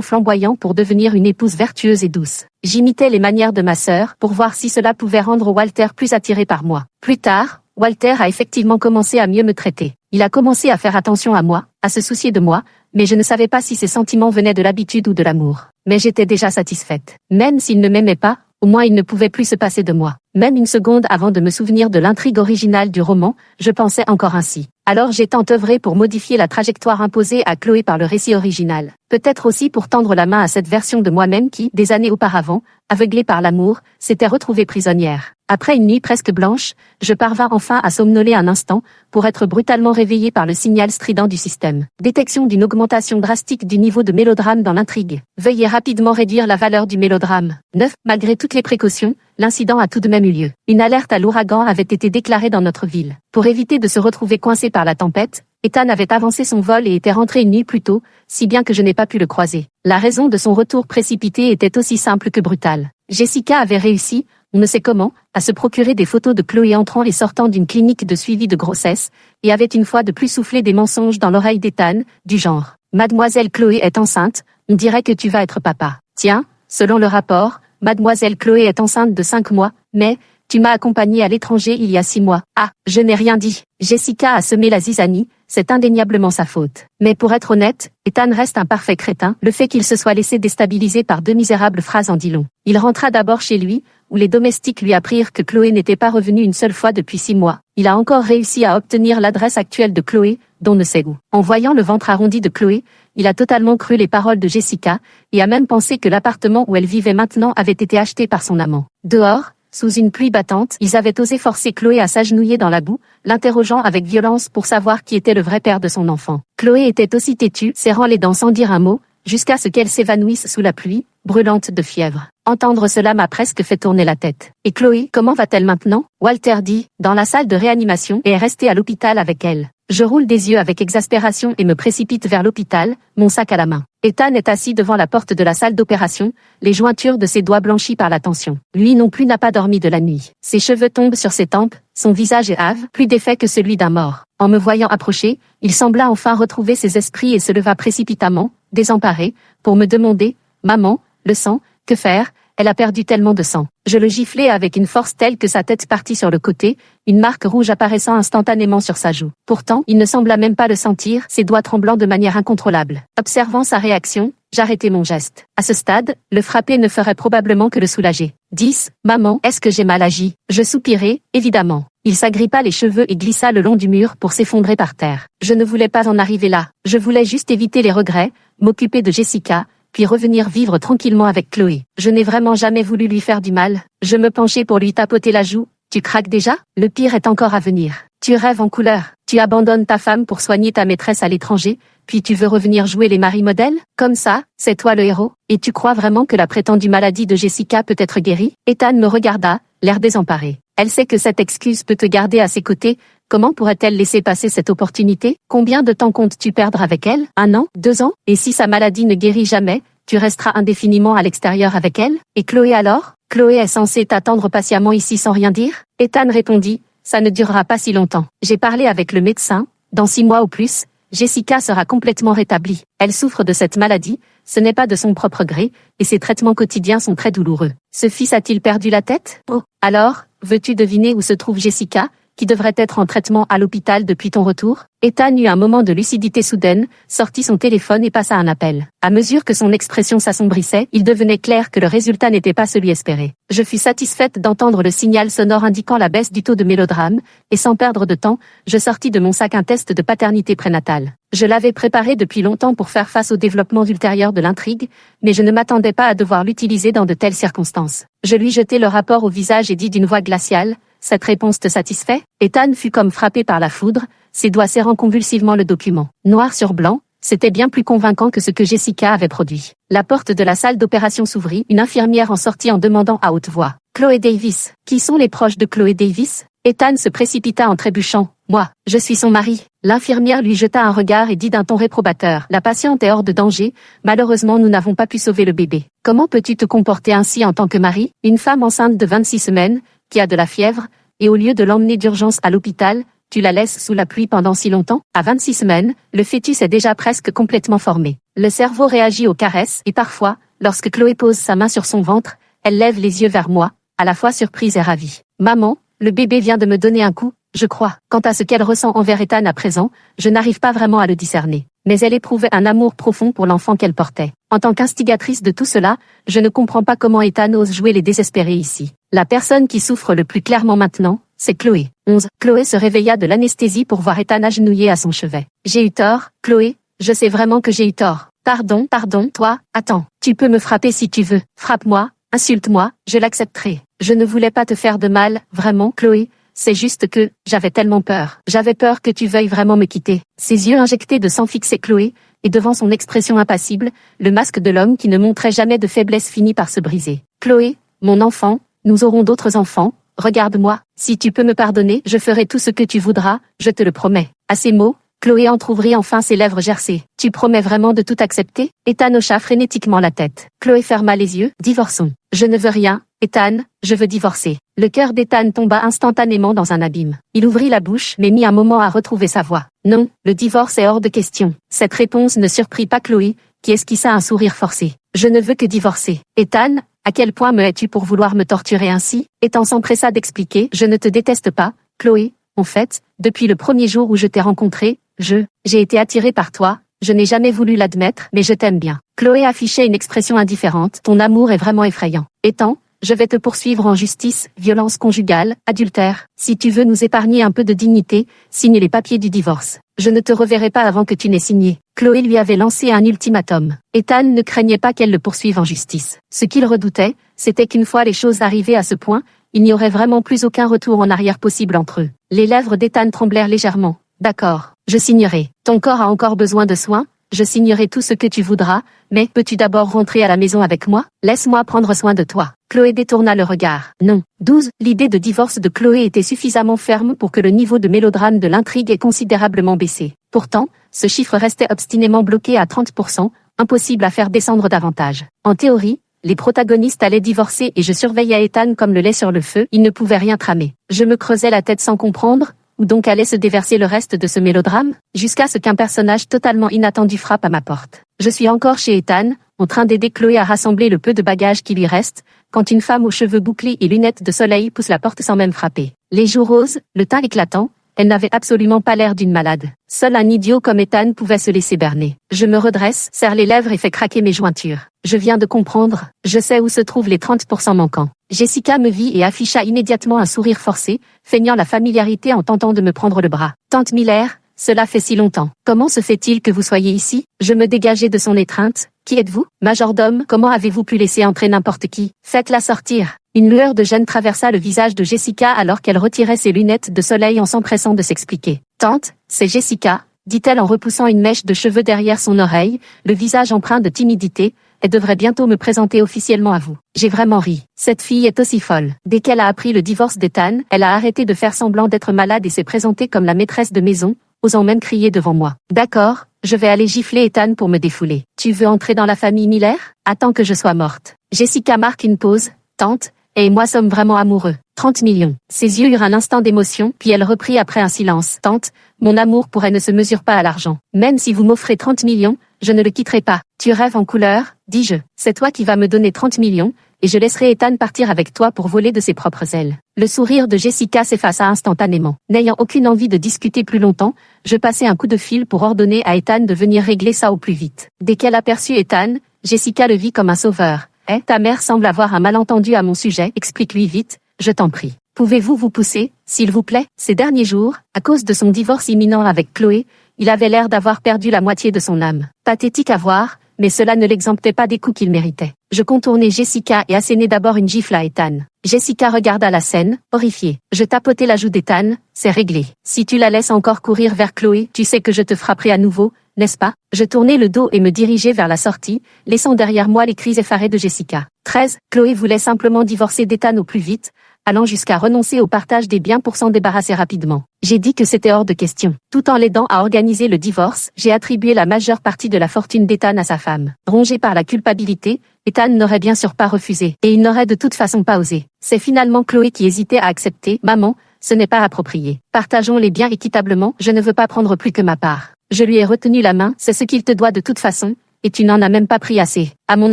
flamboyant pour devenir une épouse vertueuse et douce. J'imitais les manières de ma sœur pour voir si cela pouvait rendre Walter plus attiré par moi. Plus tard, Walter a effectivement commencé à mieux me traiter. Il a commencé à faire attention à moi, à se soucier de moi, mais je ne savais pas si ces sentiments venaient de l'habitude ou de l'amour. Mais j'étais déjà satisfaite. Même s'il ne m'aimait pas, au moins il ne pouvait plus se passer de moi. Même une seconde avant de me souvenir de l'intrigue originale du roman, je pensais encore ainsi. Alors j'ai tant œuvré pour modifier la trajectoire imposée à Chloé par le récit original. Peut-être aussi pour tendre la main à cette version de moi-même qui, des années auparavant, aveuglée par l'amour, s'était retrouvée prisonnière. Après une nuit presque blanche, je parvins enfin à somnoler un instant, pour être brutalement réveillé par le signal strident du système. Détection d'une augmentation drastique du niveau de mélodrame dans l'intrigue. Veuillez rapidement réduire la valeur du mélodrame. 9. Malgré toutes les précautions, l'incident a tout de même eu lieu. Une alerte à l'ouragan avait été déclarée dans notre ville. Pour éviter de se retrouver coincé par la tempête, Ethan avait avancé son vol et était rentré une nuit plus tôt, si bien que je n'ai pas pu le croiser. La raison de son retour précipité était aussi simple que brutale. Jessica avait réussi, on ne sait comment, à se procurer des photos de Chloé entrant et sortant d'une clinique de suivi de grossesse, et avait une fois de plus soufflé des mensonges dans l'oreille d'Ethan, du genre Mademoiselle Chloé est enceinte, on dirait que tu vas être papa. Tiens, selon le rapport, Mademoiselle Chloé est enceinte de 5 mois, mais, tu m'as accompagnée à l'étranger il y a 6 mois. Ah, je n'ai rien dit. Jessica a semé la zizanie, c'est indéniablement sa faute. Mais pour être honnête, Ethan reste un parfait crétin, le fait qu'il se soit laissé déstabiliser par 2 misérables phrases en dit long. Il rentra d'abord chez lui, où les domestiques lui apprirent que Chloé n'était pas revenue une seule fois depuis 6 mois. Il a encore réussi à obtenir l'adresse actuelle de Chloé, dont ne sait où. En voyant le ventre arrondi de Chloé, il a totalement cru les paroles de Jessica, et a même pensé que l'appartement où elle vivait maintenant avait été acheté par son amant. Dehors, sous une pluie battante, ils avaient osé forcer Chloé à s'agenouiller dans la boue, l'interrogeant avec violence pour savoir qui était le vrai père de son enfant. Chloé était aussi têtue, serrant les dents sans dire un mot, jusqu'à ce qu'elle s'évanouisse sous la pluie, brûlante de fièvre. Entendre cela m'a presque fait tourner la tête. Et Chloé, comment va-t-elle maintenant? Walter dit, dans la salle de réanimation, et est resté à l'hôpital avec elle. Je roule des yeux avec exaspération et me précipite vers l'hôpital, mon sac à la main. Ethan est assis devant la porte de la salle d'opération, les jointures de ses doigts blanchies par la tension. Lui non plus n'a pas dormi de la nuit. Ses cheveux tombent sur ses tempes, son visage est hâve, plus défait que celui d'un mort. En me voyant approcher, il sembla enfin retrouver ses esprits et se leva précipitamment, désemparé, pour me demander, « Maman, le sang, que faire ? Elle a perdu tellement de sang. » Je le giflai avec une force telle que sa tête partit sur le côté, une marque rouge apparaissant instantanément sur sa joue. Pourtant, il ne sembla même pas le sentir, ses doigts tremblant de manière incontrôlable. Observant sa réaction, j'arrêtai mon geste. À ce stade, le frapper ne ferait probablement que le soulager. 10. Maman, est-ce que j'ai mal agi? Je soupirai, évidemment. Il s'agrippa les cheveux et glissa le long du mur pour s'effondrer par terre. Je ne voulais pas en arriver là. Je voulais juste éviter les regrets, m'occuper de Jessica, puis revenir vivre tranquillement avec Chloé. Je n'ai vraiment jamais voulu lui faire du mal. Je me penchai pour lui tapoter la joue. Tu craques déjà? Le pire est encore à venir. Tu rêves en couleur. Tu abandonnes ta femme pour soigner ta maîtresse à l'étranger, puis tu veux revenir jouer les maris modèles? Comme ça, c'est toi le héros? Et tu crois vraiment que la prétendue maladie de Jessica peut être guérie? Ethan me regarda, l'air désemparé. Elle sait que cette excuse peut te garder à ses côtés. Comment pourrait-elle laisser passer cette opportunité? Combien de temps comptes-tu perdre avec elle? 1 an? 2 ans? Et si sa maladie ne guérit jamais, tu resteras indéfiniment à l'extérieur avec elle? Et Chloé alors? Chloé est censée t'attendre patiemment ici sans rien dire? Ethan répondit, ça ne durera pas si longtemps. J'ai parlé avec le médecin, dans 6 mois ou plus, Jessica sera complètement rétablie. Elle souffre de cette maladie, ce n'est pas de son propre gré, et ses traitements quotidiens sont très douloureux. Ce fils a-t-il perdu la tête? Oh, alors, veux-tu deviner où se trouve Jessica, qui devrait être en traitement à l'hôpital depuis ton retour? Ethan eut un moment de lucidité soudaine, sortit son téléphone et passa un appel. À mesure que son expression s'assombrissait, il devenait clair que le résultat n'était pas celui espéré. Je fus satisfaite d'entendre le signal sonore indiquant la baisse du taux de mélodrame, et sans perdre de temps, je sortis de mon sac un test de paternité prénatale. Je l'avais préparé depuis longtemps pour faire face au développement ultérieur de l'intrigue, mais je ne m'attendais pas à devoir l'utiliser dans de telles circonstances. Je lui jetai le rapport au visage et dis d'une voix glaciale, « Cette réponse te satisfait ?» Ethan fut comme frappé par la foudre, ses doigts serrant convulsivement le document. Noir sur blanc, c'était bien plus convaincant que ce que Jessica avait produit. La porte de la salle d'opération s'ouvrit, une infirmière en sortit en demandant à haute voix. « Chloé Davis. Qui sont les proches de Chloé Davis ?» Ethan se précipita en trébuchant. « Moi, je suis son mari. » L'infirmière lui jeta un regard et dit d'un ton réprobateur. « La patiente est hors de danger. Malheureusement, nous n'avons pas pu sauver le bébé. Comment peux-tu te comporter ainsi en tant que mari? Une femme enceinte de 26 semaines, qui a de la fièvre, et au lieu de l'emmener d'urgence à l'hôpital, tu la laisses sous la pluie pendant si longtemps? À 26 semaines, le fœtus est déjà presque complètement formé. Le cerveau réagit aux caresses, et parfois, lorsque Chloé pose sa main sur son ventre, elle lève les yeux vers moi, à la fois surprise et ravie. Maman, le bébé vient de me donner un coup, je crois. Quant à ce qu'elle ressent envers Ethan à présent, je n'arrive pas vraiment à le discerner. Mais elle éprouvait un amour profond pour l'enfant qu'elle portait. En tant qu'instigatrice de tout cela, je ne comprends pas comment Ethan ose jouer les désespérés ici. La personne qui souffre le plus clairement maintenant, c'est Chloé. 11. Chloé se réveilla de l'anesthésie pour voir Ethan agenouillé à son chevet. J'ai eu tort, Chloé, je sais vraiment que j'ai eu tort. Pardon, toi, attends, tu peux me frapper si tu veux. Frappe-moi, insulte-moi, je l'accepterai. Je ne voulais pas te faire de mal, vraiment, Chloé. C'est juste que, j'avais tellement peur. J'avais peur que tu veuilles vraiment me quitter. Ses yeux injectés de sang fixaient Chloé, et devant son expression impassible, le masque de l'homme qui ne montrait jamais de faiblesse finit par se briser. Chloé, mon enfant, nous aurons d'autres enfants, regarde-moi, si tu peux me pardonner, je ferai tout ce que tu voudras, je te le promets. À ces mots, Chloé entr'ouvrit enfin ses lèvres gercées. Tu promets vraiment de tout accepter? Ethan hocha frénétiquement la tête. Chloé ferma les yeux, divorçons. Je ne veux rien, Ethan, je veux divorcer. Le cœur d'Ethan tomba instantanément dans un abîme. Il ouvrit la bouche mais mit un moment à retrouver sa voix. Non, le divorce est hors de question. Cette réponse ne surprit pas Chloé, qui esquissa un sourire forcé. Je ne veux que divorcer. Ethan, à quel point me hais-tu pour vouloir me torturer ainsi? Ethan s'empressa d'expliquer. Je ne te déteste pas, Chloé. En fait, depuis le premier jour où je t'ai rencontré, j'ai été attiré par toi. Je n'ai jamais voulu l'admettre, mais je t'aime bien. Chloé affichait une expression indifférente. Ton amour est vraiment effrayant. Ethan, je vais te poursuivre en justice, violence conjugale, adultère. Si tu veux nous épargner un peu de dignité, signe les papiers du divorce. Je ne te reverrai pas avant que tu n'aies signé. Chloé lui avait lancé un ultimatum. Ethan ne craignait pas qu'elle le poursuive en justice. Ce qu'il redoutait, c'était qu'une fois les choses arrivées à ce point, il n'y aurait vraiment plus aucun retour en arrière possible entre eux. Les lèvres d'Ethan tremblèrent légèrement. D'accord, je signerai. Ton corps a encore besoin de soins. Je signerai tout ce que tu voudras, mais peux-tu d'abord rentrer à la maison avec moi? Laisse-moi prendre soin de toi. Chloé détourna le regard. Non. 12. L'idée de divorce de Chloé était suffisamment ferme pour que le niveau de mélodrame de l'intrigue ait considérablement baissé. Pourtant, ce chiffre restait obstinément bloqué à 30%, impossible à faire descendre davantage. En théorie, les protagonistes allaient divorcer et je surveillais Ethan comme le lait sur le feu, il ne pouvait rien tramer. Je me creusais la tête sans comprendre. Où donc allait se déverser le reste de ce mélodrame, jusqu'à ce qu'un personnage totalement inattendu frappe à ma porte. Je suis encore chez Ethan, en train d'aider Chloé à rassembler le peu de bagages qui lui reste, quand une femme aux cheveux bouclés et lunettes de soleil pousse la porte sans même frapper. Les joues roses, le teint éclatant, elle n'avait absolument pas l'air d'une malade. Seul un idiot comme Ethan pouvait se laisser berner. Je me redresse, serre les lèvres et fais craquer mes jointures. Je viens de comprendre, je sais où se trouvent les 30% manquants. Jessica me vit et afficha immédiatement un sourire forcé, feignant la familiarité en tentant de me prendre le bras. Tante Miller, cela fait si longtemps. Comment se fait-il que vous soyez ici? Je me dégageai de son étreinte. Qui êtes-vous? Majordome, comment avez-vous pu laisser entrer n'importe qui? Faites-la sortir. Une lueur de gêne traversa le visage de Jessica alors qu'elle retirait ses lunettes de soleil en s'empressant de s'expliquer. Tante, c'est Jessica, dit-elle en repoussant une mèche de cheveux derrière son oreille, le visage empreint de timidité. Elle devrait bientôt me présenter officiellement à vous. J'ai vraiment ri. Cette fille est aussi folle. Dès qu'elle a appris le divorce d'Ethan, elle a arrêté de faire semblant d'être malade et s'est présentée comme la maîtresse de maison, osant même crier devant moi. D'accord, je vais aller gifler Ethan pour me défouler. Tu veux entrer dans la famille Miller? Attends que je sois morte. Jessica marque une pause. Tante, et moi sommes vraiment amoureux. 30 millions. Ses yeux eurent un instant d'émotion, puis elle reprit après un silence. Tante, mon amour pour elle ne se mesure pas à l'argent. Même si vous m'offrez 30 millions, je ne le quitterai pas. Tu rêves en couleur, dis-je. C'est toi qui vas me donner 30 millions, et je laisserai Ethan partir avec toi pour voler de ses propres ailes. Le sourire de Jessica s'effaça instantanément. N'ayant aucune envie de discuter plus longtemps, je passai un coup de fil pour ordonner à Ethan de venir régler ça au plus vite. Dès qu'elle aperçut Ethan, Jessica le vit comme un sauveur. Ta mère semble avoir un malentendu à mon sujet, explique-lui vite, je t'en prie. Pouvez-vous vous pousser, s'il vous plaît? Ces derniers jours, à cause de son divorce imminent avec Chloé, il avait l'air d'avoir perdu la moitié de son âme. Pathétique à voir, mais cela ne l'exemptait pas des coups qu'il méritait. Je contournai Jessica et assénai d'abord une gifle à Ethan. Jessica regarda la scène, horrifiée. Je tapotai la joue d'Ethan, c'est réglé. Si tu la laisses encore courir vers Chloé, tu sais que je te frapperai à nouveau, n'est-ce pas? Je tournai le dos et me dirigeai vers la sortie, laissant derrière moi les cris effarés de Jessica. 13. Chloé voulait simplement divorcer d'Ethan au plus vite, allant jusqu'à renoncer au partage des biens pour s'en débarrasser rapidement. J'ai dit que c'était hors de question. Tout en l'aidant à organiser le divorce, j'ai attribué la majeure partie de la fortune d'Ethan à sa femme. Rongé par la culpabilité, Ethan n'aurait bien sûr pas refusé, et il n'aurait de toute façon pas osé. C'est finalement Chloé qui hésitait à accepter. Maman, ce n'est pas approprié. Partageons les biens équitablement, je ne veux pas prendre plus que ma part. Je lui ai retenu la main, c'est ce qu'il te doit de toute façon, et tu n'en as même pas pris assez. À mon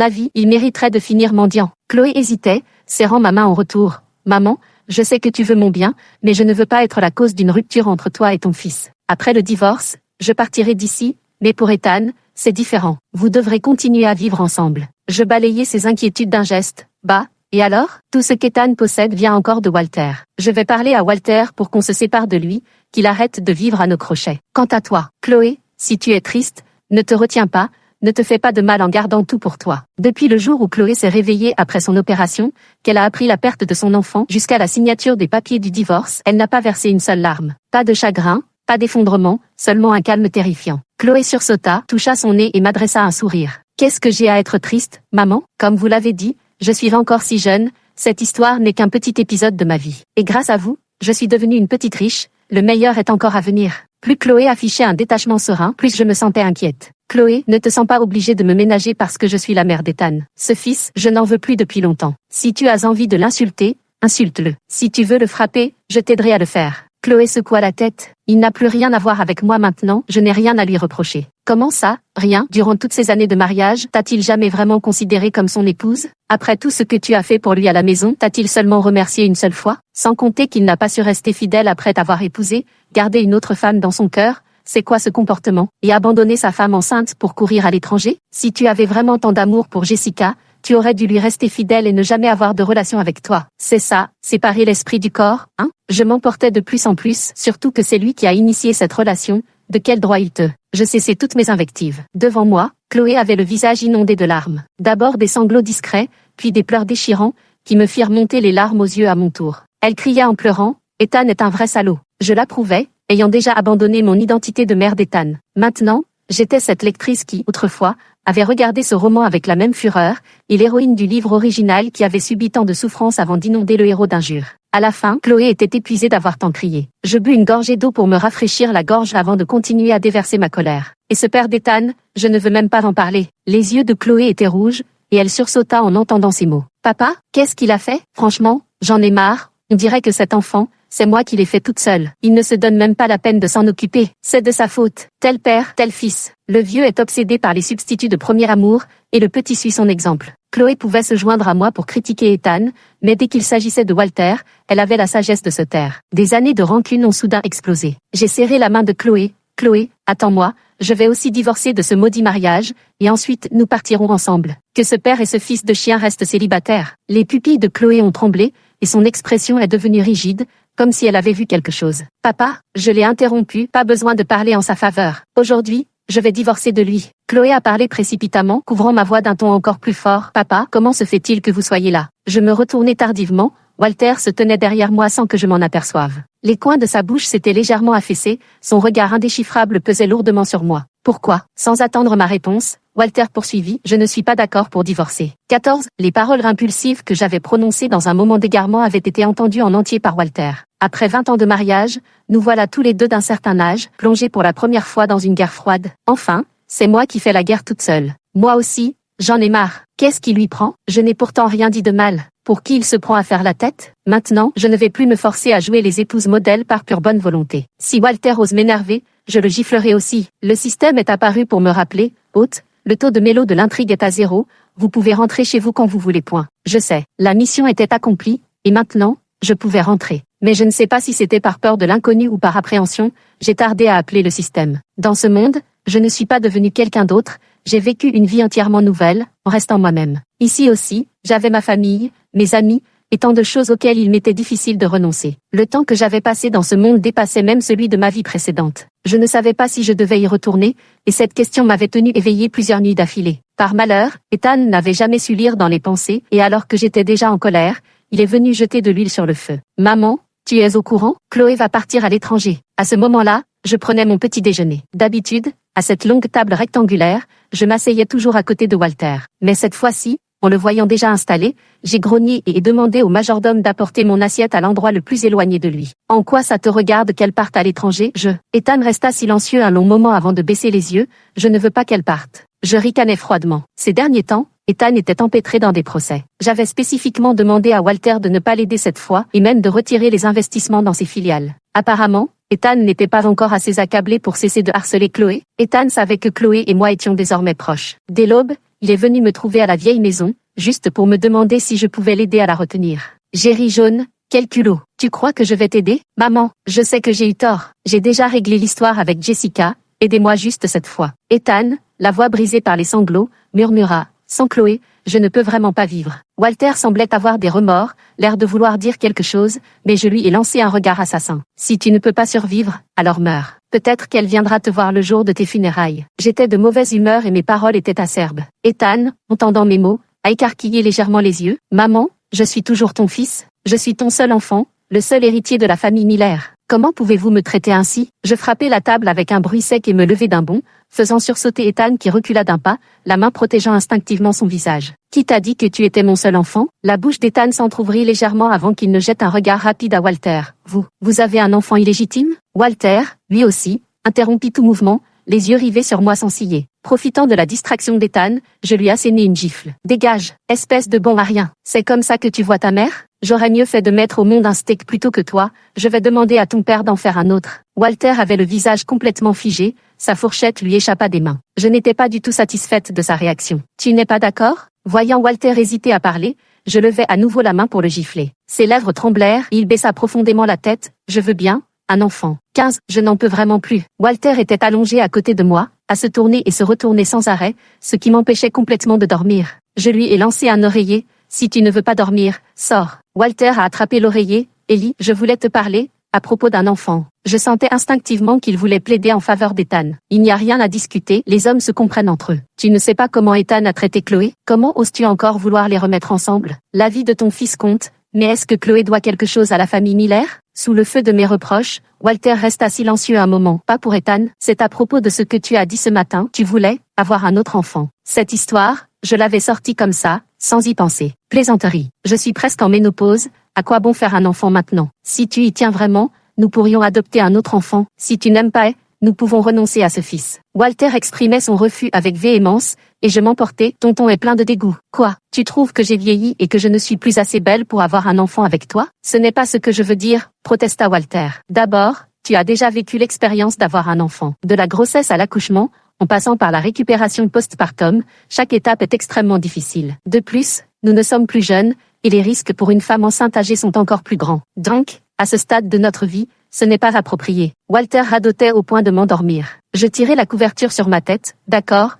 avis, il mériterait de finir mendiant. Chloé hésitait, serrant ma main en retour. Maman, je sais que tu veux mon bien, mais je ne veux pas être la cause d'une rupture entre toi et ton fils. Après le divorce, je partirai d'ici, mais pour Ethan, c'est différent. Vous devrez continuer à vivre ensemble. Je balayai ses inquiétudes d'un geste. Bah, et alors? Tout ce qu'Ethan possède vient encore de Walter. Je vais parler à Walter pour qu'on se sépare de lui, qu'il arrête de vivre à nos crochets. Quant à toi, Chloé, si tu es triste, ne te retiens pas, ne te fais pas de mal en gardant tout pour toi. Depuis le jour où Chloé s'est réveillée après son opération, qu'elle a appris la perte de son enfant jusqu'à la signature des papiers du divorce, elle n'a pas versé une seule larme. Pas de chagrin, pas d'effondrement, seulement un calme terrifiant. Chloé sursauta, toucha son nez et m'adressa un sourire. Qu'est-ce que j'ai à être triste, maman? Comme vous l'avez dit, je suis encore si jeune, cette histoire n'est qu'un petit épisode de ma vie. Et grâce à vous, je suis devenue une petite riche, le meilleur est encore à venir. Plus Chloé affichait un détachement serein, plus je me sentais inquiète. Chloé, ne te sens pas obligée de me ménager parce que je suis la mère d'Ethan. Ce fils, je n'en veux plus depuis longtemps. Si tu as envie de l'insulter, insulte-le. Si tu veux le frapper, je t'aiderai à le faire. Chloé secoua la tête. Il n'a plus rien à voir avec moi maintenant, je n'ai rien à lui reprocher. Comment ça, rien? Durant toutes ces années de mariage, t'a-t-il jamais vraiment considéré comme son épouse? Après tout ce que tu as fait pour lui à la maison, t'a-t-il seulement remercié une seule fois? Sans compter qu'il n'a pas su rester fidèle après t'avoir épousé, garder une autre femme dans son cœur? C'est quoi ce comportement? Et abandonner sa femme enceinte pour courir à l'étranger? Si tu avais vraiment tant d'amour pour Jessica, tu aurais dû lui rester fidèle et ne jamais avoir de relation avec toi. C'est ça, séparer l'esprit du corps, hein? Je m'emportais de plus en plus, surtout que c'est lui qui a initié cette relation. De quel droit il te... Je cessais toutes mes invectives. Devant moi, Chloé avait le visage inondé de larmes. D'abord des sanglots discrets, puis des pleurs déchirants, qui me firent monter les larmes aux yeux à mon tour. Elle criait en pleurant, « Ethan est un vrai salaud ». Je l'approuvais, ayant déjà abandonné mon identité de mère d'Ethan. Maintenant, j'étais cette lectrice qui, autrefois, avait regardé ce roman avec la même fureur, et l'héroïne du livre original qui avait subi tant de souffrances avant d'inonder le héros d'injures. À la fin, Chloé était épuisée d'avoir tant crié. Je bus une gorgée d'eau pour me rafraîchir la gorge avant de continuer à déverser ma colère. Et ce père d'Ethan, je ne veux même pas en parler. Les yeux de Chloé étaient rouges, et elle sursauta en entendant ces mots. Papa, qu'est-ce qu'il a fait? Franchement, j'en ai marre. On dirait que cet enfant, c'est moi qui l'ai fait toute seule. Il ne se donne même pas la peine de s'en occuper. C'est de sa faute. Tel père, tel fils. Le vieux est obsédé par les substituts de premier amour, et le petit suit son exemple. Chloé pouvait se joindre à moi pour critiquer Ethan, mais dès qu'il s'agissait de Walter, elle avait la sagesse de se taire. Des années de rancune ont soudain explosé. J'ai serré la main de Chloé. Chloé, attends-moi, je vais aussi divorcer de ce maudit mariage, et ensuite nous partirons ensemble. Que ce père et ce fils de chien restent célibataires. Les pupilles de Chloé ont tremblé, et son expression est devenue rigide, comme si elle avait vu quelque chose. Papa, je l'ai interrompu, pas besoin de parler en sa faveur. Aujourd'hui, je vais divorcer de lui. Chloé a parlé précipitamment, couvrant ma voix d'un ton encore plus fort. Papa, comment se fait-il que vous soyez là? Je me retournai tardivement. Walter se tenait derrière moi sans que je m'en aperçoive. Les coins de sa bouche s'étaient légèrement affaissés, son regard indéchiffrable pesait lourdement sur moi. Pourquoi? Sans attendre ma réponse, Walter poursuivit, je ne suis pas d'accord pour divorcer. 14. Les paroles impulsives que j'avais prononcées dans un moment d'égarement avaient été entendues en entier par Walter. Après 20 ans de mariage, nous voilà tous les deux d'un certain âge, plongés pour la première fois dans une guerre froide. Enfin, c'est moi qui fais la guerre toute seule. Moi aussi, j'en ai marre. Qu'est-ce qui lui prend? Je n'ai pourtant rien dit de mal. Pour qui il se prend à faire la tête? Maintenant, je ne vais plus me forcer à jouer les épouses modèles par pure bonne volonté. Si Walter ose m'énerver, je le giflerai aussi. Le système est apparu pour me rappeler, hôte, le taux de mélo de l'intrigue est à 0, vous pouvez rentrer chez vous quand vous voulez. Point. Je sais, la mission était accomplie, et maintenant, je pouvais rentrer. Mais je ne sais pas si c'était par peur de l'inconnu ou par appréhension, j'ai tardé à appeler le système. Dans ce monde, je ne suis pas devenu quelqu'un d'autre, j'ai vécu une vie entièrement nouvelle, en restant moi-même. Ici aussi, j'avais ma famille, mes amis, et tant de choses auxquelles il m'était difficile de renoncer. Le temps que j'avais passé dans ce monde dépassait même celui de ma vie précédente. Je ne savais pas si je devais y retourner, et cette question m'avait tenu éveillée plusieurs nuits d'affilée. Par malheur, Ethan n'avait jamais su lire dans les pensées, et alors que j'étais déjà en colère, il est venu jeter de l'huile sur le feu. Maman, tu es au courant? Chloé va partir à l'étranger. À ce moment-là, je prenais mon petit déjeuner. D'habitude, à cette longue table rectangulaire, je m'asseyais toujours à côté de Walter. Mais cette fois-ci, en le voyant déjà installé, j'ai grogné et demandé au majordome d'apporter mon assiette à l'endroit le plus éloigné de lui. En quoi ça te regarde qu'elle parte à l'étranger? Ethan resta silencieux un long moment avant de baisser les yeux. Je ne veux pas qu'elle parte. Je ricanais froidement. Ces derniers temps, Ethan était empêtré dans des procès. J'avais spécifiquement demandé à Walter de ne pas l'aider cette fois et même de retirer les investissements dans ses filiales. Apparemment, Ethan n'était pas encore assez accablé pour cesser de harceler Chloé. Ethan savait que Chloé et moi étions désormais proches. Dès l'aube, il est venu me trouver à la vieille maison, juste pour me demander si je pouvais l'aider à la retenir. J'ai ri jaune. Quel culot. Tu crois que je vais t'aider? Maman, je sais que j'ai eu tort. J'ai déjà réglé l'histoire avec Jessica, aidez-moi juste cette fois. Ethan, la voix brisée par les sanglots, murmura. Sans Chloé, je ne peux vraiment pas vivre. Walter semblait avoir des remords, l'air de vouloir dire quelque chose, mais je lui ai lancé un regard assassin. Si tu ne peux pas survivre, alors meurs. Peut-être qu'elle viendra te voir le jour de tes funérailles. J'étais de mauvaise humeur et mes paroles étaient acerbes. Ethan, entendant mes mots, a écarquillé légèrement les yeux. Maman, je suis toujours ton fils, je suis ton seul enfant, le seul héritier de la famille Miller. Comment pouvez-vous me traiter ainsi? Je frappai la table avec un bruit sec et me levai d'un bond, faisant sursauter Ethan qui recula d'un pas, la main protégeant instinctivement son visage. Qui t'a dit que tu étais mon seul enfant? La bouche d'Ethan s'entrouvrit légèrement avant qu'il ne jette un regard rapide à Walter. Vous avez un enfant illégitime? Walter, lui aussi, interrompit tout mouvement, les yeux rivés sur moi sans ciller. Profitant de la distraction d'Ethan, je lui assénai une gifle. Dégage, espèce de bon à rien. C'est comme ça que tu vois ta mère? J'aurais mieux fait de mettre au monde un steak plutôt que toi, je vais demander à ton père d'en faire un autre. Walter avait le visage complètement figé, sa fourchette lui échappa des mains. Je n'étais pas du tout satisfaite de sa réaction. Tu n'es pas d'accord? Voyant Walter hésiter à parler, je levai à nouveau la main pour le gifler. Ses lèvres tremblèrent, il baissa profondément la tête. Je veux bien, un enfant. 15, je n'en peux vraiment plus. Walter était allongé à côté de moi, à se tourner et se retourner sans arrêt, ce qui m'empêchait complètement de dormir. Je lui ai lancé un oreiller. Si tu ne veux pas dormir, sors. Walter a attrapé l'oreiller. Ellie, je voulais te parler, à propos d'un enfant. Je sentais instinctivement qu'il voulait plaider en faveur d'Ethan. Il n'y a rien à discuter, les hommes se comprennent entre eux. Tu ne sais pas comment Ethan a traité Chloé? Comment oses-tu encore vouloir les remettre ensemble? La vie de ton fils compte, mais est-ce que Chloé doit quelque chose à la famille Miller? Sous le feu de mes reproches, Walter resta silencieux un moment. Pas pour Ethan, c'est à propos de ce que tu as dit ce matin. Tu voulais avoir un autre enfant. Cette histoire, je l'avais sortie comme ça, sans y penser. Plaisanterie. Je suis presque en ménopause, à quoi bon faire un enfant maintenant? Si tu y tiens vraiment, nous pourrions adopter un autre enfant. Si tu n'aimes pas, nous pouvons renoncer à ce fils. Walter exprimait son refus avec véhémence, et je m'emportais. Ton ton est plein de dégoût. Quoi? Tu trouves que j'ai vieilli et que je ne suis plus assez belle pour avoir un enfant avec toi? Ce n'est pas ce que je veux dire, protesta Walter. D'abord, tu as déjà vécu l'expérience d'avoir un enfant. De la grossesse à l'accouchement, en passant par la récupération postpartum, chaque étape est extrêmement difficile. De plus, nous ne sommes plus jeunes, et les risques pour une femme enceinte âgée sont encore plus grands. Donc, à ce stade de notre vie, ce n'est pas approprié. Walter radotait au point de m'endormir. Je tirai la couverture sur ma tête. D'accord,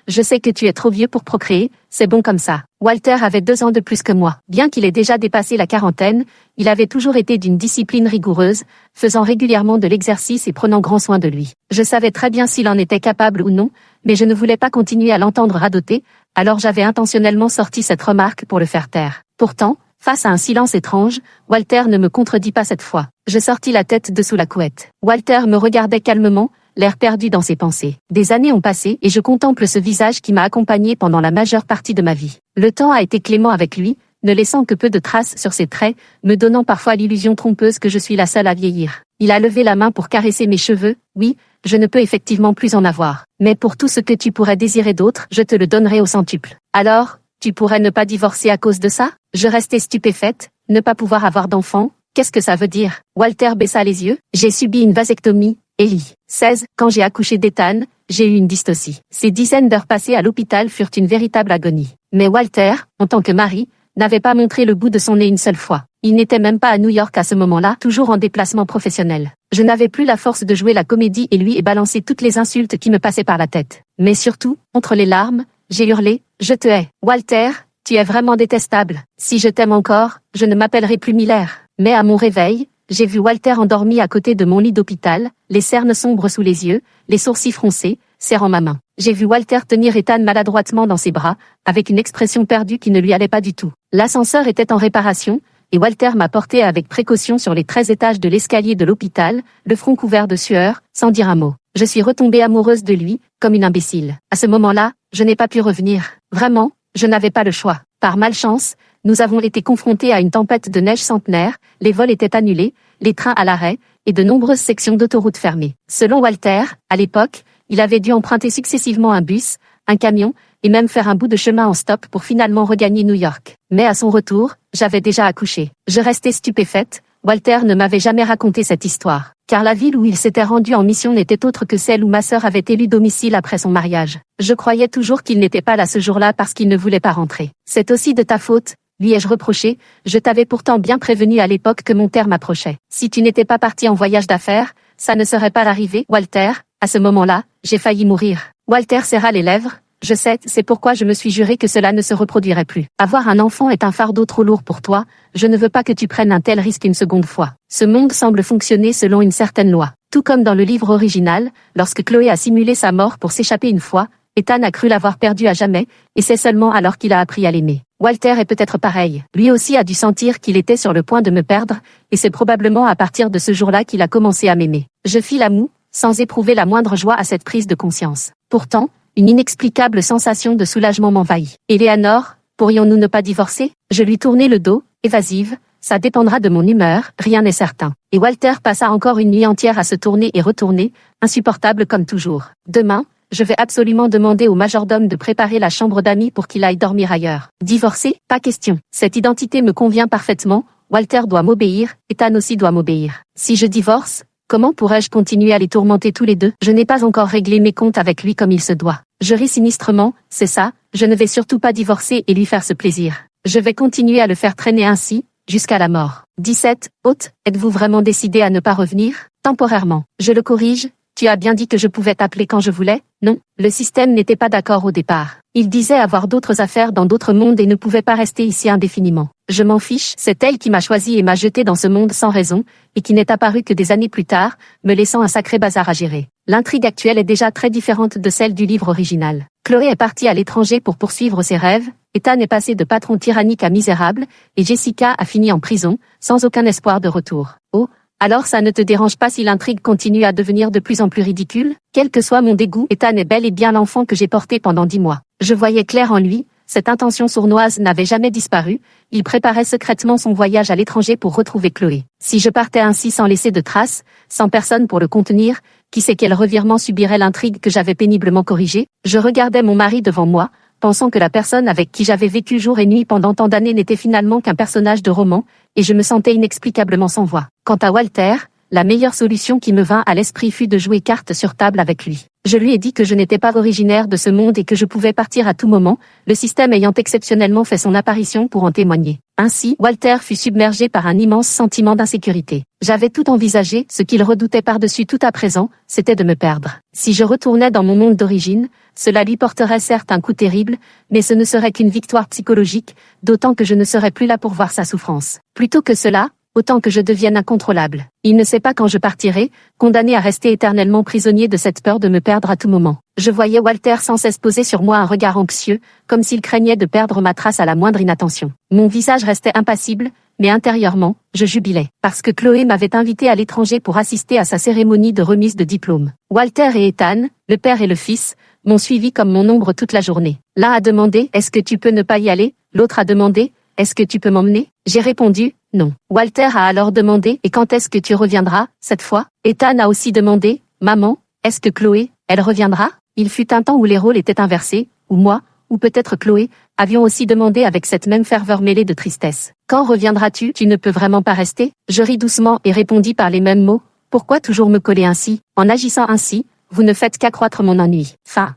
je sais que tu es trop vieux pour procréer, c'est bon comme ça. Walter avait 2 ans de plus que moi. Bien qu'il ait déjà dépassé la quarantaine, il avait toujours été d'une discipline rigoureuse, faisant régulièrement de l'exercice et prenant grand soin de lui. Je savais très bien s'il en était capable ou non, mais je ne voulais pas continuer à l'entendre radoter, alors j'avais intentionnellement sorti cette remarque pour le faire taire. Pourtant, face à un silence étrange, Walter ne me contredit pas cette fois. Je sortis la tête de sous la couette. Walter me regardait calmement, l'air perdu dans ses pensées. Des années ont passé et je contemple ce visage qui m'a accompagné pendant la majeure partie de ma vie. Le temps a été clément avec lui, ne laissant que peu de traces sur ses traits, me donnant parfois l'illusion trompeuse que je suis la seule à vieillir. Il a levé la main pour caresser mes cheveux. Oui, je ne peux effectivement plus en avoir. Mais pour tout ce que tu pourrais désirer d'autre, je te le donnerai au centuple. Alors, tu pourrais ne pas divorcer à cause de ça? Je restais stupéfaite, ne pas pouvoir avoir d'enfant, qu'est-ce que ça veut dire? Walter baissa les yeux. J'ai subi une vasectomie, Ellie. 16, quand j'ai accouché d'Ethan, j'ai eu une dystocie. Ces dizaines d'heures passées à l'hôpital furent une véritable agonie. Mais Walter, en tant que mari, n'avait pas montré le bout de son nez une seule fois. Il n'était même pas à New York à ce moment-là, toujours en déplacement professionnel. Je n'avais plus la force de jouer la comédie et lui et balancer toutes les insultes qui me passaient par la tête. Mais surtout, entre les larmes, j'ai hurlé, je te hais. Walter, tu es vraiment détestable. Si je t'aime encore, je ne m'appellerai plus Miller. Mais à mon réveil, j'ai vu Walter endormi à côté de mon lit d'hôpital, les cernes sombres sous les yeux, les sourcils froncés, serrant ma main. J'ai vu Walter tenir Ethan maladroitement dans ses bras, avec une expression perdue qui ne lui allait pas du tout. L'ascenseur était en réparation, et Walter m'a porté avec précaution sur les 13 étages de l'escalier de l'hôpital, le front couvert de sueur, sans dire un mot. Je suis retombée amoureuse de lui, comme une imbécile. À ce moment-là, je n'ai pas pu revenir. Vraiment, je n'avais pas le choix. Par malchance, nous avons été confrontés à une tempête de neige centenaire, les vols étaient annulés, les trains à l'arrêt, et de nombreuses sections d'autoroutes fermées. Selon Walter, à l'époque, il avait dû emprunter successivement un bus, un camion, et même faire un bout de chemin en stop pour finalement regagner New York. Mais à son retour, j'avais déjà accouché. Je restais stupéfaite, Walter ne m'avait jamais raconté cette histoire, car la ville où il s'était rendu en mission n'était autre que celle où ma sœur avait élu domicile après son mariage. Je croyais toujours qu'il n'était pas là ce jour-là parce qu'il ne voulait pas rentrer. C'est aussi de ta faute, lui ai-je reproché, je t'avais pourtant bien prévenu à l'époque que mon terme approchait. Si tu n'étais pas parti en voyage d'affaires, ça ne serait pas arrivé, Walter. À ce moment-là, j'ai failli mourir. Walter serra les lèvres. Je sais, c'est pourquoi je me suis juré que cela ne se reproduirait plus. Avoir un enfant est un fardeau trop lourd pour toi, je ne veux pas que tu prennes un tel risque une seconde fois. Ce monde semble fonctionner selon une certaine loi. Tout comme dans le livre original, lorsque Chloé a simulé sa mort pour s'échapper une fois, Ethan a cru l'avoir perdue à jamais, et c'est seulement alors qu'il a appris à l'aimer. Walter est peut-être pareil. Lui aussi a dû sentir qu'il était sur le point de me perdre, et c'est probablement à partir de ce jour-là qu'il a commencé à m'aimer. Je fis la moue, sans éprouver la moindre joie à cette prise de conscience. Pourtant, une inexplicable sensation de soulagement m'envahit. Éléanore, pourrions-nous ne pas divorcer? Je lui tournai le dos, évasive, Ça dépendra de mon humeur, rien n'est certain. Et Walter passa encore une nuit entière à se tourner et retourner, insupportable comme toujours. Demain, je vais absolument demander au majordome de préparer la chambre d'amis pour qu'il aille dormir ailleurs. Divorcer? Pas question. Cette identité me convient parfaitement, Walter doit m'obéir, Ethan aussi doit m'obéir. Si je divorce, comment pourrais-je continuer à les tourmenter tous les deux? Je n'ai pas encore réglé mes comptes avec lui comme il se doit. Je ris sinistrement, c'est ça, je ne vais surtout pas divorcer et lui faire ce plaisir. Je vais continuer à le faire traîner ainsi, jusqu'à la mort. 17. Hôte, êtes-vous vraiment décidé à ne pas revenir? Temporairement. Je le corrige. Tu as bien dit que je pouvais t'appeler quand je voulais? Non, le système n'était pas d'accord au départ. Il disait avoir d'autres affaires dans d'autres mondes et ne pouvait pas rester ici indéfiniment. Je m'en fiche, c'est elle qui m'a choisi et m'a jeté dans ce monde sans raison, et qui n'est apparue que des années plus tard, me laissant un sacré bazar à gérer. L'intrigue actuelle est déjà très différente de celle du livre original. Chloé est partie à l'étranger pour poursuivre ses rêves, Ethan est passé de patron tyrannique à misérable, et Jessica a fini en prison, sans aucun espoir de retour. Oh, alors ça ne te dérange pas si l'intrigue continue à devenir de plus en plus ridicule? Quel que soit mon dégoût, Ethan est bel et bien l'enfant que j'ai porté pendant 10 mois. Je voyais clair en lui, cette intention sournoise n'avait jamais disparu, il préparait secrètement son voyage à l'étranger pour retrouver Chloé. Si je partais ainsi sans laisser de traces, sans personne pour le contenir, qui sait quel revirement subirait l'intrigue que j'avais péniblement corrigée? Je regardais mon mari devant moi, pensant que la personne avec qui j'avais vécu jour et nuit pendant tant d'années n'était finalement qu'un personnage de roman, et je me sentais inexplicablement sans voix. Quant à Walter, la meilleure solution qui me vint à l'esprit fut de jouer carte sur table avec lui. Je lui ai dit que je n'étais pas originaire de ce monde et que je pouvais partir à tout moment, le système ayant exceptionnellement fait son apparition pour en témoigner. Ainsi, Walter fut submergé par un immense sentiment d'insécurité. J'avais tout envisagé, ce qu'il redoutait par-dessus tout à présent, c'était de me perdre. Si je retournais dans mon monde d'origine, cela lui porterait certes un coup terrible, mais ce ne serait qu'une victoire psychologique, d'autant que je ne serais plus là pour voir sa souffrance. Plutôt que cela, autant que je devienne incontrôlable. Il ne sait pas quand je partirai, condamné à rester éternellement prisonnier de cette peur de me perdre à tout moment. Je voyais Walter sans cesse poser sur moi un regard anxieux, comme s'il craignait de perdre ma trace à la moindre inattention. Mon visage restait impassible, mais intérieurement, je jubilais, parce que Chloé m'avait invité à l'étranger pour assister à sa cérémonie de remise de diplôme. Walter et Ethan, le père et le fils, m'ont suivi comme mon ombre toute la journée. L'un a demandé « Est-ce que tu peux ne pas y aller ?» L'autre a demandé « Est-ce que tu peux m'emmener ?» J'ai répondu « Non ». Walter a alors demandé « Et quand est-ce que tu reviendras, cette fois ?» Ethan a aussi demandé « Maman, est-ce que Chloé, elle reviendra ?» Il fut un temps où les rôles étaient inversés, où moi, ou peut-être Chloé, avions aussi demandé avec cette même ferveur mêlée de tristesse. « Quand reviendras-tu? Tu ne peux vraiment pas rester ?» Je ris doucement et répondis par les mêmes mots. « Pourquoi toujours me coller ainsi? En agissant ainsi, vous ne faites qu'accroître mon ennui. » Fin.